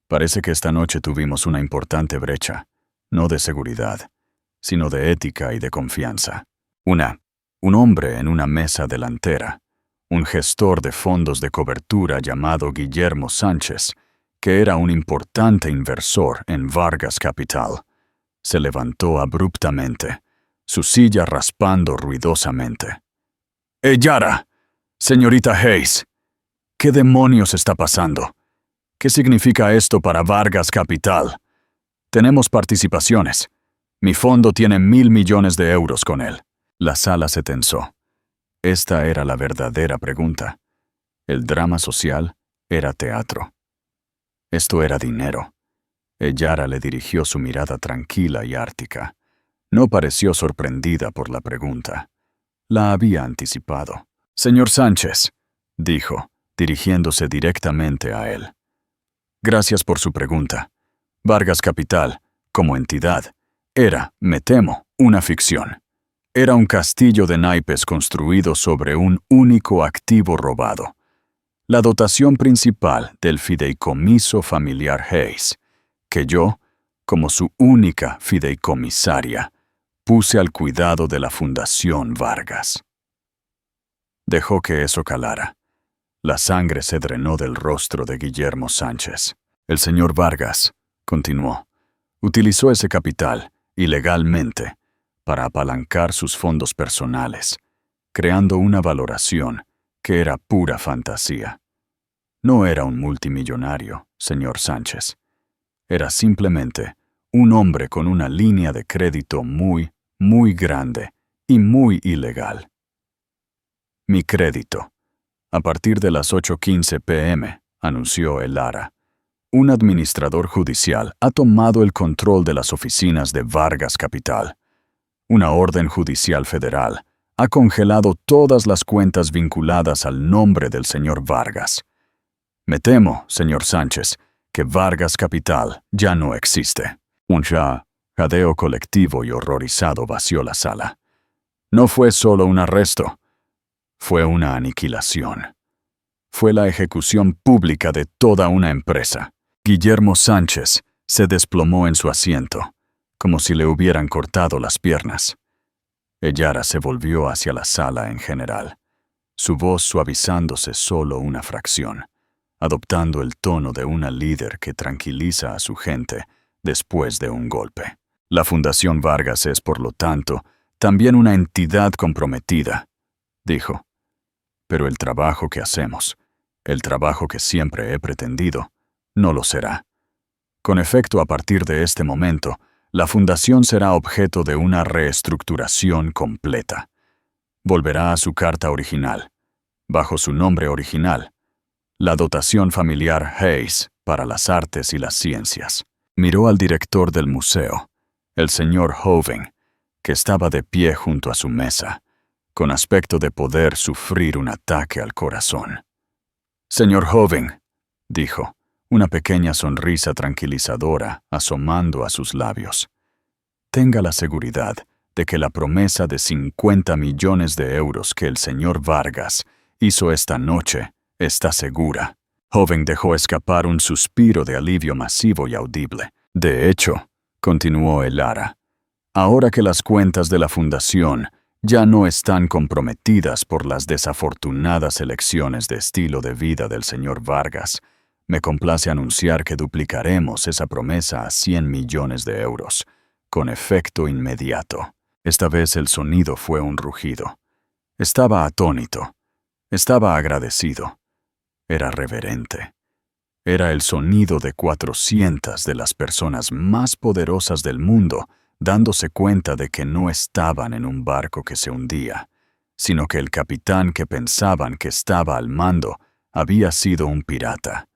Speaker 1: Parece que esta noche tuvimos una importante brecha, no de seguridad, sino de ética y de confianza. Un hombre en una mesa delantera, un gestor de fondos de cobertura llamado Guillermo Sánchez, que era un importante inversor en Vargas Capital, se levantó abruptamente, su silla raspando ruidosamente. «Elara, señorita Hayes, ¿qué demonios está pasando? ¿Qué significa esto para Vargas Capital? Tenemos participaciones. Mi fondo tiene 1.000 millones de euros con él». La sala se tensó. Esta era la verdadera pregunta. El drama social era teatro. Esto era dinero. Elara le dirigió su mirada tranquila y ártica. No pareció sorprendida por la pregunta. La había anticipado. «Señor Sánchez», dijo, dirigiéndose directamente a él. «Gracias por su pregunta. Vargas Capital, como entidad, era, me temo, una ficción. Era un castillo de naipes construido sobre un único activo robado. La dotación principal del fideicomiso familiar Hayes, que yo, como su única fideicomisaria, puse al cuidado de la Fundación Vargas». Dejó que eso calara. La sangre se drenó del rostro de Guillermo Sánchez. «El señor Vargas», continuó, «utilizó ese capital, ilegalmente, para apalancar sus fondos personales, creando una valoración que era pura fantasía. No era un multimillonario, señor Sánchez. Era simplemente un hombre con una línea de crédito muy, muy grande y muy ilegal. Mi crédito. A partir de las 8:15 p.m., anunció Elara. Un administrador judicial ha tomado el control de las oficinas de Vargas Capital. Una orden judicial federal ha congelado todas las cuentas vinculadas al nombre del señor Vargas. Me temo, señor Sánchez, que Vargas Capital ya no existe». Un jadeo colectivo y horrorizado vació la sala. No fue solo un arresto, fue una aniquilación. fue la ejecución pública de toda una empresa. Guillermo Sánchez se desplomó en su asiento, como si le hubieran cortado las piernas. Ellara se volvió hacia la sala en general, su voz suavizándose solo una fracción, adoptando el tono de una líder que tranquiliza a su gente después de un golpe. La Fundación Vargas es, por lo tanto, también una entidad comprometida, dijo. Pero el trabajo que hacemos, el trabajo que siempre he pretendido, no lo será. Con efecto, a partir de este momento, la Fundación será objeto de una reestructuración completa. Volverá a su carta original, bajo su nombre original, la dotación familiar Hayes para las artes y las ciencias. Miró al director del museo, el señor Hoven, que estaba de pie junto a su mesa, con aspecto de poder sufrir un ataque al corazón. «Señor Hoven», dijo, una pequeña sonrisa tranquilizadora asomando a sus labios. «Tenga la seguridad de que la promesa de 50 millones de euros que el señor Vargas hizo esta noche está segura». Hoven dejó escapar un suspiro de alivio masivo y audible. «De hecho», continuó Ellara, «ahora que las cuentas de la Fundación ya no están comprometidas por las desafortunadas elecciones de estilo de vida del señor Vargas, me complace anunciar que duplicaremos esa promesa a 100 millones de euros, con efecto inmediato». Esta vez el sonido fue un rugido. Estaba atónito. Estaba agradecido. Era reverente. Era el sonido de 400 de las personas más poderosas del mundo dándose cuenta de que no estaban en un barco que se hundía, sino que el capitán que pensaban que estaba al mando había sido un pirata,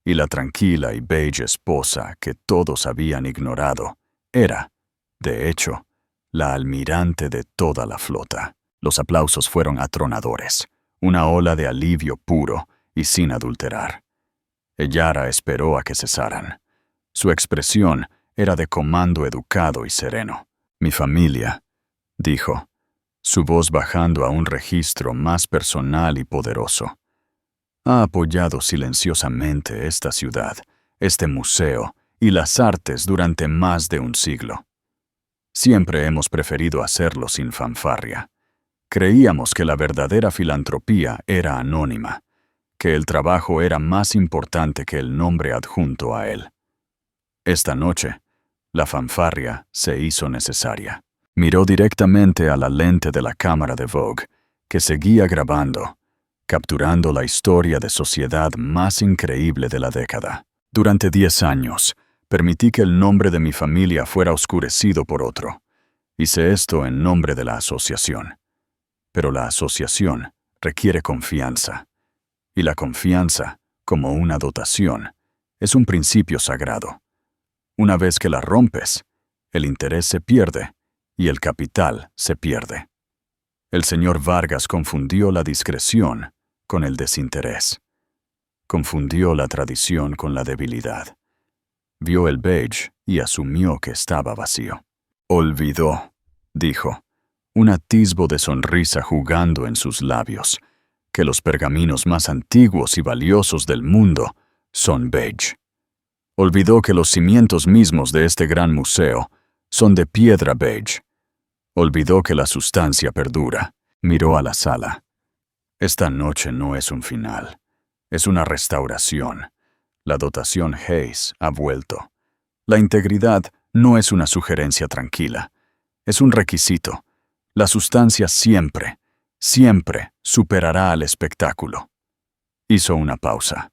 Speaker 1: y la tranquila y bella esposa que todos habían ignorado era, de hecho, la almirante de toda la flota. Los aplausos fueron atronadores, una ola de alivio puro y sin adulterar. Ellara esperó a que cesaran. Su expresión era de comando educado y sereno. «Mi familia», dijo, su voz bajando a un registro más personal y poderoso, «ha apoyado silenciosamente esta ciudad, este museo y las artes durante más de un siglo. Siempre hemos preferido hacerlo sin fanfarria. Creíamos que la verdadera filantropía era anónima, que el trabajo era más importante que el nombre adjunto a él. Esta noche, la fanfarria se hizo necesaria». Miró directamente a la lente de la cámara de Vogue, que seguía grabando, capturando la historia de sociedad más increíble de la década. «Durante 10 años, permití que el nombre de mi familia fuera oscurecido por otro. Hice esto en nombre de la asociación. Pero la asociación requiere confianza. Y la confianza, como una dotación, es un principio sagrado. Una vez que la rompes, el interés se pierde y el capital se pierde». El señor Vargas confundió la discreción con el desinterés. Confundió la tradición con la debilidad. Vio el beige y asumió que estaba vacío. «Olvidó», dijo, un atisbo de sonrisa jugando en sus labios, «que los pergaminos más antiguos y valiosos del mundo son beige. Olvidó que los cimientos mismos de este gran museo son de piedra beige. Olvidó que la sustancia perdura». Miró a la sala. «Esta noche no es un final. Es una restauración. La dotación Hayes ha vuelto. La integridad no es una sugerencia tranquila. Es un requisito. La sustancia siempre, siempre superará al espectáculo». Hizo una pausa,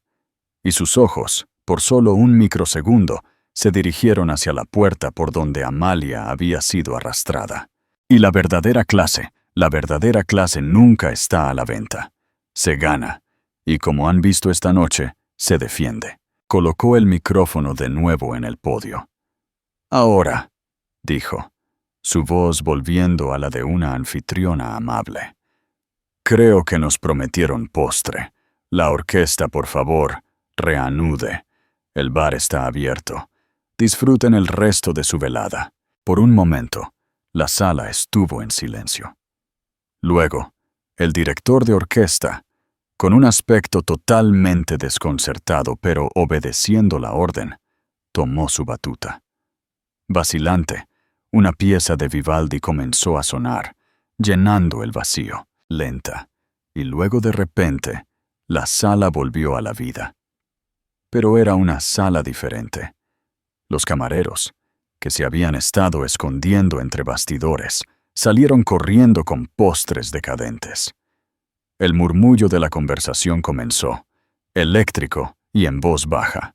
Speaker 1: y sus ojos, por solo un microsegundo, se dirigieron hacia la puerta por donde Amalia había sido arrastrada. «Y la verdadera clase nunca está a la venta. Se gana, y como han visto esta noche, se defiende». Colocó el micrófono de nuevo en el podio. «Ahora», dijo, su voz volviendo a la de una anfitriona amable, «creo que nos prometieron postre. La orquesta, por favor, reanude. El bar está abierto. Disfruten el resto de su velada». Por un momento, la sala estuvo en silencio. Luego, el director de orquesta, Con un aspecto totalmente desconcertado, pero obedeciendo la orden, tomó su batuta. Vacilante, una pieza de Vivaldi comenzó a sonar, llenando el vacío, lenta, y luego de repente, la sala volvió a la vida. Pero era una sala diferente. Los camareros, que se habían estado escondiendo entre bastidores, salieron corriendo con postres decadentes. El murmullo de la conversación comenzó, eléctrico y en voz baja.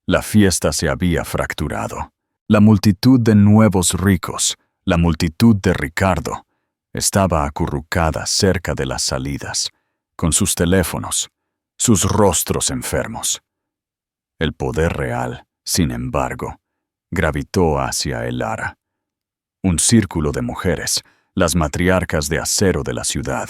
Speaker 1: La fiesta se había fracturado. La multitud de nuevos ricos, la multitud de Ricardo, estaba acurrucada cerca de las salidas, con sus teléfonos, sus rostros enfermos. El poder real, sin embargo, gravitó hacia Elara. Un círculo de mujeres, las matriarcas de acero de la ciudad,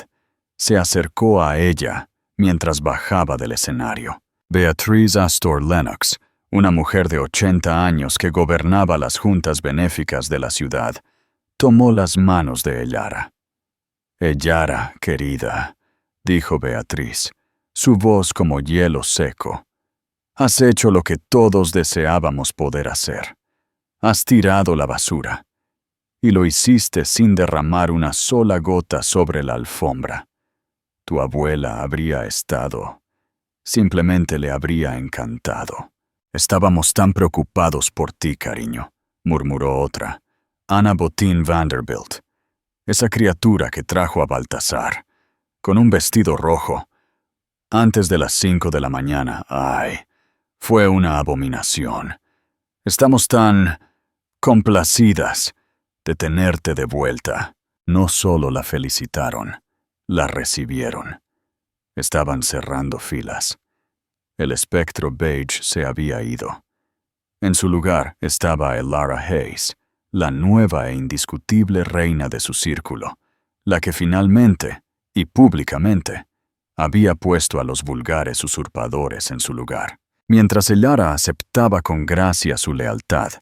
Speaker 1: se acercó a ella mientras bajaba del escenario. Beatriz Astor Lennox, una mujer de 80 años que gobernaba las juntas benéficas de la ciudad, tomó las manos de Elara. «Elara, querida», dijo Beatriz, su voz como hielo seco. «Has hecho lo que todos deseábamos poder hacer. Has tirado la basura. Y lo hiciste sin derramar una sola gota sobre la alfombra. Tu abuela habría estado. Simplemente le habría encantado». «Estábamos tan preocupados por ti, cariño», murmuró otra, Anna Botín Vanderbilt, esa criatura que trajo a Baltasar, con un vestido rojo, antes de las 5 de la mañana. ¡Ay! Fue una abominación. Estamos tan complacidas de tenerte de vuelta». No solo la felicitaron, la recibieron. Estaban cerrando filas. El espectro beige se había ido. En su lugar estaba Elara Hayes, la nueva e indiscutible reina de su círculo, la que finalmente, y públicamente, había puesto a los vulgares usurpadores en su lugar. Mientras Elara aceptaba con gracia su lealtad,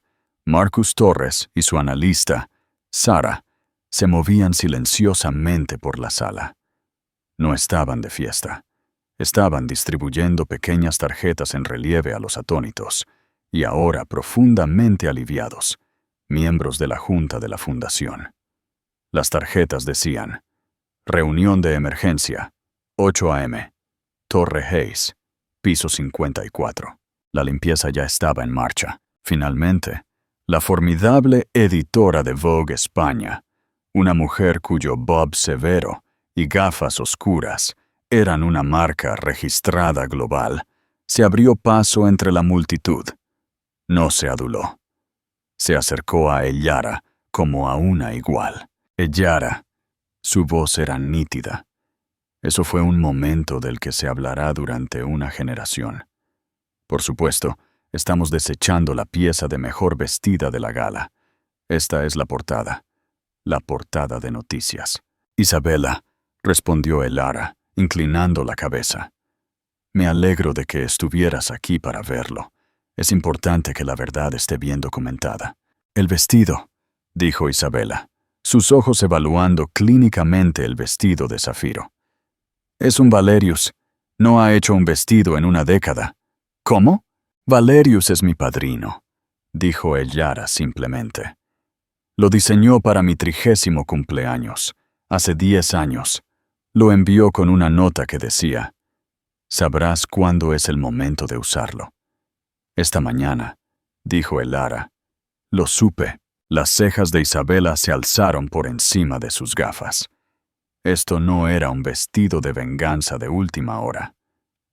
Speaker 1: Marcus Torres y su analista, Sara, se movían silenciosamente por la sala. No estaban de fiesta. Estaban distribuyendo pequeñas tarjetas en relieve a los atónitos, y ahora profundamente aliviados, miembros de la junta de la fundación. Las tarjetas decían: «Reunión de emergencia, 8 a.m., Torre Hayes, piso 54. La limpieza ya estaba en marcha. Finalmente, la formidable editora de Vogue España, una mujer cuyo bob severo y gafas oscuras eran una marca registrada global, se abrió paso entre la multitud. No se aduló. Se acercó a Elara como a una igual. Elara. Su voz era nítida. Eso fue un momento del que se hablará durante una generación. Por supuesto, estamos desechando la pieza de mejor vestida de la gala. Esta es la portada de noticias. «Isabela», respondió Elara, inclinando la cabeza. «Me alegro de que estuvieras aquí para verlo. Es importante que la verdad esté bien documentada». «El vestido», dijo Isabela, sus ojos evaluando clínicamente el vestido de zafiro. «Es un Valerius. No ha hecho un vestido en una década». «¿Cómo?» «Valerius es mi padrino», dijo Elara simplemente. «Lo diseñó para mi 30º cumpleaños, hace 10 años. Lo envió con una nota que decía: «Sabrás cuándo es el momento de usarlo». Esta mañana», dijo Elara, «lo supe». Las cejas de Isabela se alzaron por encima de sus gafas. Esto no era un vestido de venganza de última hora.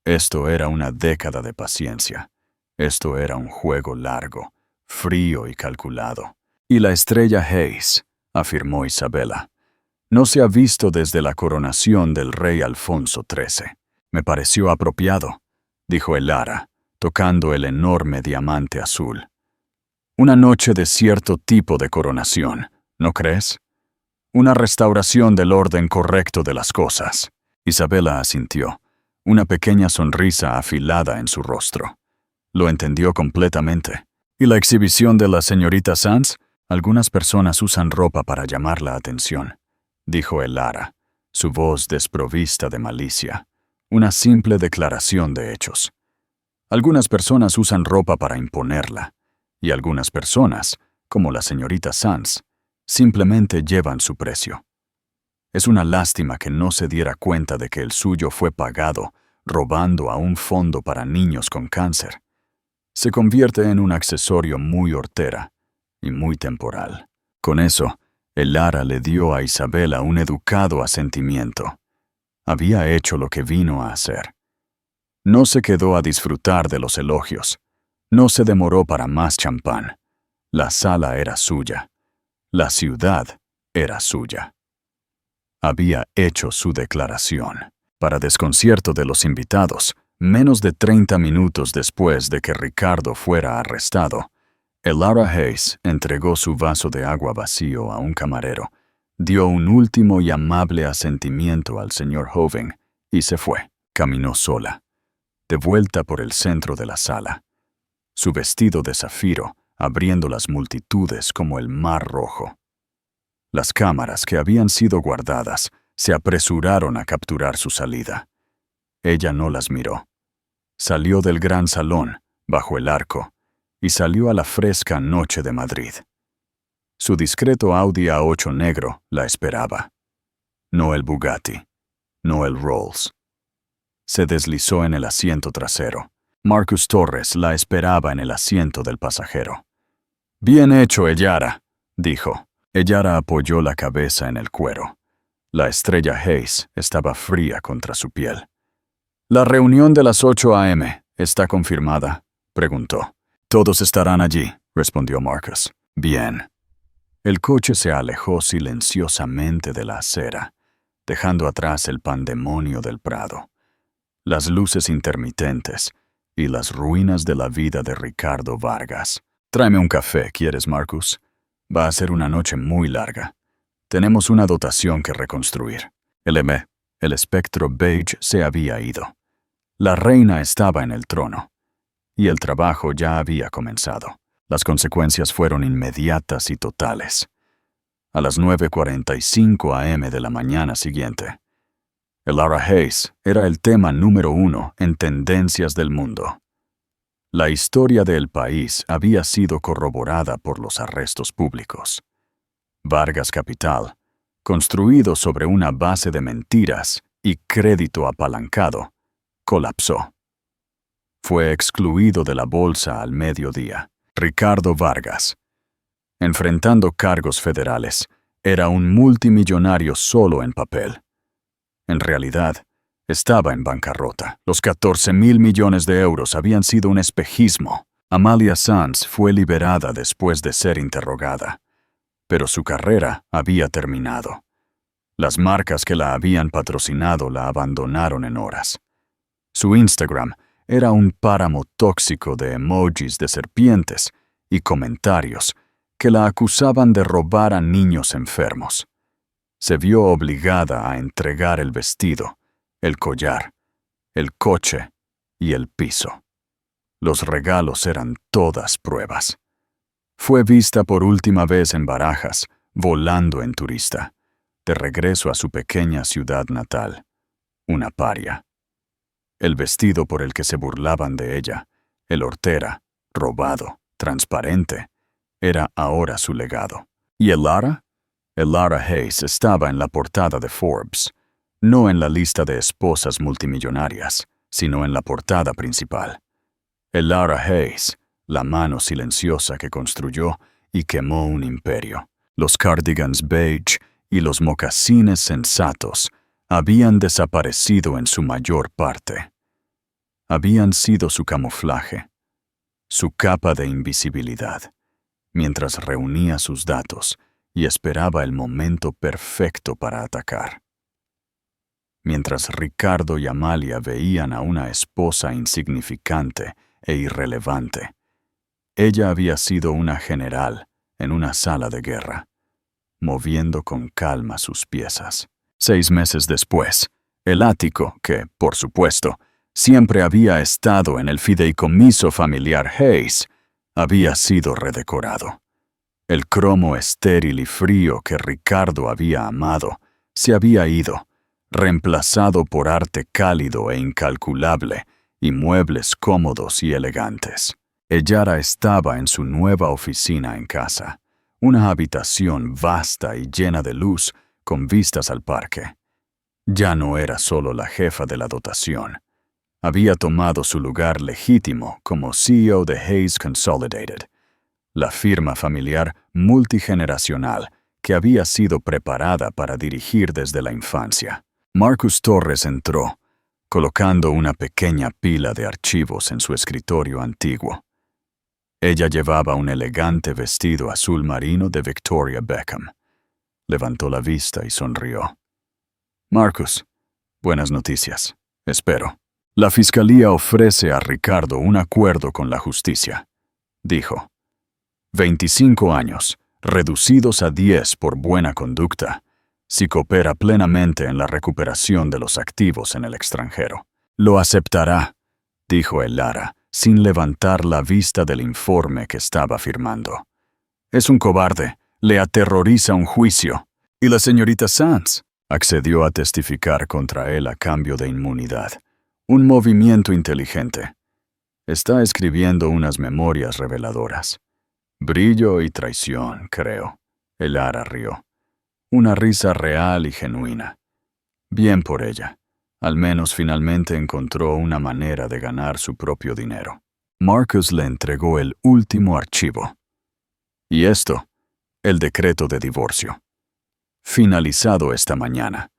Speaker 1: Esto era una década de paciencia. Esto era un juego largo, frío y calculado. «Y la estrella Hayes», afirmó Isabela, «no se ha visto desde la coronación del rey Alfonso XIII». «Me pareció apropiado», dijo Elara, tocando el enorme diamante azul. «Una noche de cierto tipo de coronación, ¿no crees? Una restauración del orden correcto de las cosas». Isabela asintió, una pequeña sonrisa afilada en su rostro. Lo entendió completamente. «¿Y la exhibición de la señorita Sanz? Algunas personas usan ropa para llamar la atención», dijo Elara, su voz desprovista de malicia. una simple declaración de hechos. Algunas personas usan ropa para imponerla, y algunas personas, como la señorita Sands, simplemente llevan su precio. Es una lástima que no se diera cuenta de que el suyo fue pagado robando a un fondo para niños con cáncer. Se convierte en un accesorio muy hortera y muy temporal. Con eso, Elara le dio a Isabela un educado asentimiento. Había hecho lo que vino a hacer. No se quedó a disfrutar de los elogios. No se demoró para más champán. La sala era suya. La ciudad era suya. Había hecho su declaración. Para desconcierto de los invitados, menos de 30 minutos después de que Ricardo fuera arrestado, Elara Hayes entregó su vaso de agua vacío a un camarero, dio un último y amable asentimiento al señor Hoven y se fue. Caminó sola, de vuelta por el centro de la sala. Su vestido de zafiro abriendo las multitudes como el mar rojo. Las cámaras que habían sido guardadas se apresuraron a capturar su salida. Ella no las miró. Salió del gran salón, bajo el arco, y salió a la fresca noche de Madrid. Su discreto Audi A8 negro la esperaba. No el Bugatti, no el Rolls. Se deslizó en el asiento trasero. Marcus Torres la esperaba en el asiento del pasajero. «Bien hecho, Elara», dijo. Elara apoyó la cabeza en el cuero. La estrella Hayes estaba fría contra su piel. «¿La reunión de las 8 a.m. está confirmada?», preguntó. «Todos estarán allí», respondió Marcus. «Bien». El coche se alejó silenciosamente de la acera, dejando atrás el pandemonio del Prado, las luces intermitentes y las ruinas de la vida de Ricardo Vargas. «Tráeme un café, ¿quieres, Marcus? Va a ser una noche muy larga. Tenemos una dotación que reconstruir». El espectro beige se había ido. La reina estaba en el trono, y el trabajo ya había comenzado. Las consecuencias fueron inmediatas y totales. A las 9:45 a.m. de la mañana siguiente, Elara Hayes era el tema número 1 en tendencias del mundo. La historia del país había sido corroborada por los arrestos públicos. Vargas Capital, construido sobre una base de mentiras y crédito apalancado, colapsó. Fue excluido de la bolsa al mediodía. Ricardo Vargas, enfrentando cargos federales, era un multimillonario solo en papel. En realidad, estaba en bancarrota. Los 14.000 millones de euros habían sido un espejismo. Amalia Sands fue liberada después de ser interrogada, pero su carrera había terminado. Las marcas que la habían patrocinado la abandonaron en horas. Su Instagram era un páramo tóxico de emojis de serpientes y comentarios que la acusaban de robar a niños enfermos. Se vio obligada a entregar el vestido, el collar, el coche y el piso. Los regalos eran todas pruebas. Fue vista por última vez en Barajas, volando en turista, de regreso a su pequeña ciudad natal, una paria. El vestido por el que se burlaban de ella, el hortera, robado, transparente, era ahora su legado. ¿Y Elara? Elara Hayes estaba en la portada de Forbes, no en la lista de esposas multimillonarias, sino en la portada principal. Elara Hayes, la mano silenciosa que construyó y quemó un imperio. Los cardigans beige y los mocasines sensatos habían desaparecido en su mayor parte. Habían sido su camuflaje, su capa de invisibilidad, mientras reunía sus datos y esperaba el momento perfecto para atacar. Mientras Ricardo y Amalia veían a una esposa insignificante e irrelevante, ella había sido una general en una sala de guerra, moviendo con calma sus piezas. 6 meses después, el ático, que, por supuesto, siempre había estado en el fideicomiso familiar Hayes, había sido redecorado. El cromo estéril y frío que Ricardo había amado se había ido, reemplazado por arte cálido e incalculable y muebles cómodos y elegantes. Ellara estaba en su nueva oficina en casa, una habitación vasta y llena de luz con vistas al parque. Ya no era solo la jefa de la dotación. Había tomado su lugar legítimo como CEO de Hayes Consolidated, la firma familiar multigeneracional que había sido preparada para dirigir desde la infancia. Marcus Torres entró, colocando una pequeña pila de archivos en su escritorio antiguo. Ella llevaba un elegante vestido azul marino de Victoria Beckham. Levantó la vista y sonrió. «Marcus, buenas noticias, espero. La Fiscalía ofrece a Ricardo un acuerdo con la justicia», dijo. 25 años, reducidos a 10 por buena conducta, si coopera plenamente en la recuperación de los activos en el extranjero. «Lo aceptará», dijo Ellara, sin levantar la vista del informe que estaba firmando. «Es un cobarde, le aterroriza un juicio». «Y la señorita Sands», accedió a testificar contra él a cambio de inmunidad. «Un movimiento inteligente. Está escribiendo unas memorias reveladoras. Brillo y traición, creo». Ellara rió. Una risa real y genuina. Bien por ella. Al menos finalmente encontró una manera de ganar su propio dinero. Marcus le entregó el último archivo. Y esto, el decreto de divorcio. Finalizado esta mañana.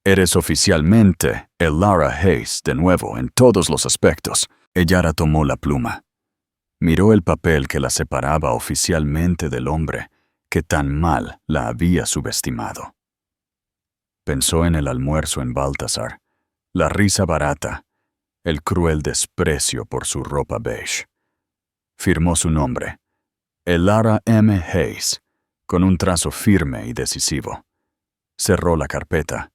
Speaker 1: Eres oficialmente Ellara Hayes de nuevo en todos los aspectos. Ellara tomó la pluma. Miró el papel que la separaba oficialmente del hombre que tan mal la había subestimado. Pensó en el almuerzo en Baltasar, la risa barata, el cruel desprecio por su ropa beige. Firmó su nombre, Ellara M. Hayes, con un trazo firme y decisivo. Cerró la carpeta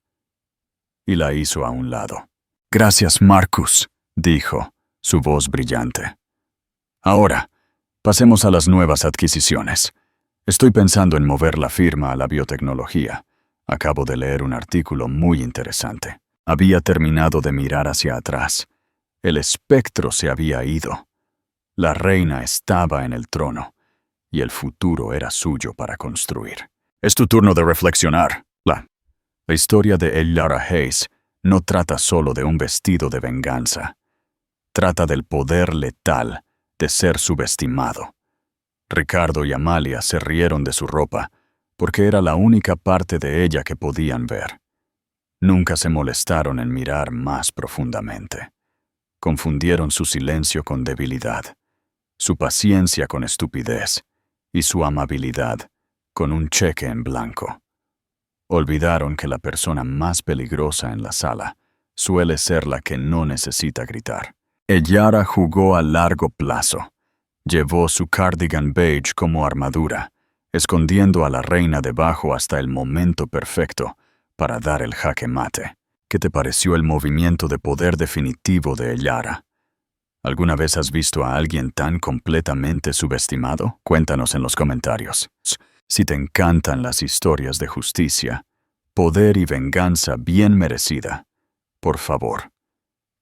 Speaker 1: y la hizo a un lado. «Gracias, Marcus», dijo, su voz brillante. «Ahora, pasemos a las nuevas adquisiciones. Estoy pensando en mover la firma a la biotecnología. Acabo de leer un artículo muy interesante». Había terminado de mirar hacia atrás. El espectro se había ido. La reina estaba en el trono, y el futuro era suyo para construir. «Es tu turno de reflexionar». La historia de Ellara Hayes no trata solo de un vestido de venganza. Trata del poder letal de ser subestimado. Ricardo y Amalia se rieron de su ropa porque era la única parte de ella que podían ver. Nunca se molestaron en mirar más profundamente. Confundieron su silencio con debilidad, su paciencia con estupidez y su amabilidad con un cheque en blanco. Olvidaron que la persona más peligrosa en la sala suele ser la que no necesita gritar. Ellara jugó a largo plazo. Llevó su cardigan beige como armadura, escondiendo a la reina debajo hasta el momento perfecto para dar el jaque mate. ¿Qué te pareció el movimiento de poder definitivo de Ellara? ¿Alguna vez has visto a alguien tan completamente subestimado? Cuéntanos en los comentarios. Si te encantan las historias de justicia, poder y venganza bien merecida, por favor,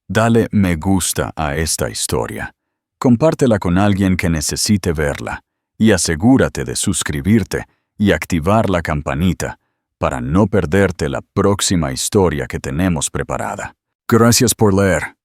Speaker 1: dale me gusta a esta historia. Compártela con alguien que necesite verla y asegúrate de suscribirte y activar la campanita para no perderte la próxima historia que tenemos preparada. Gracias por leer.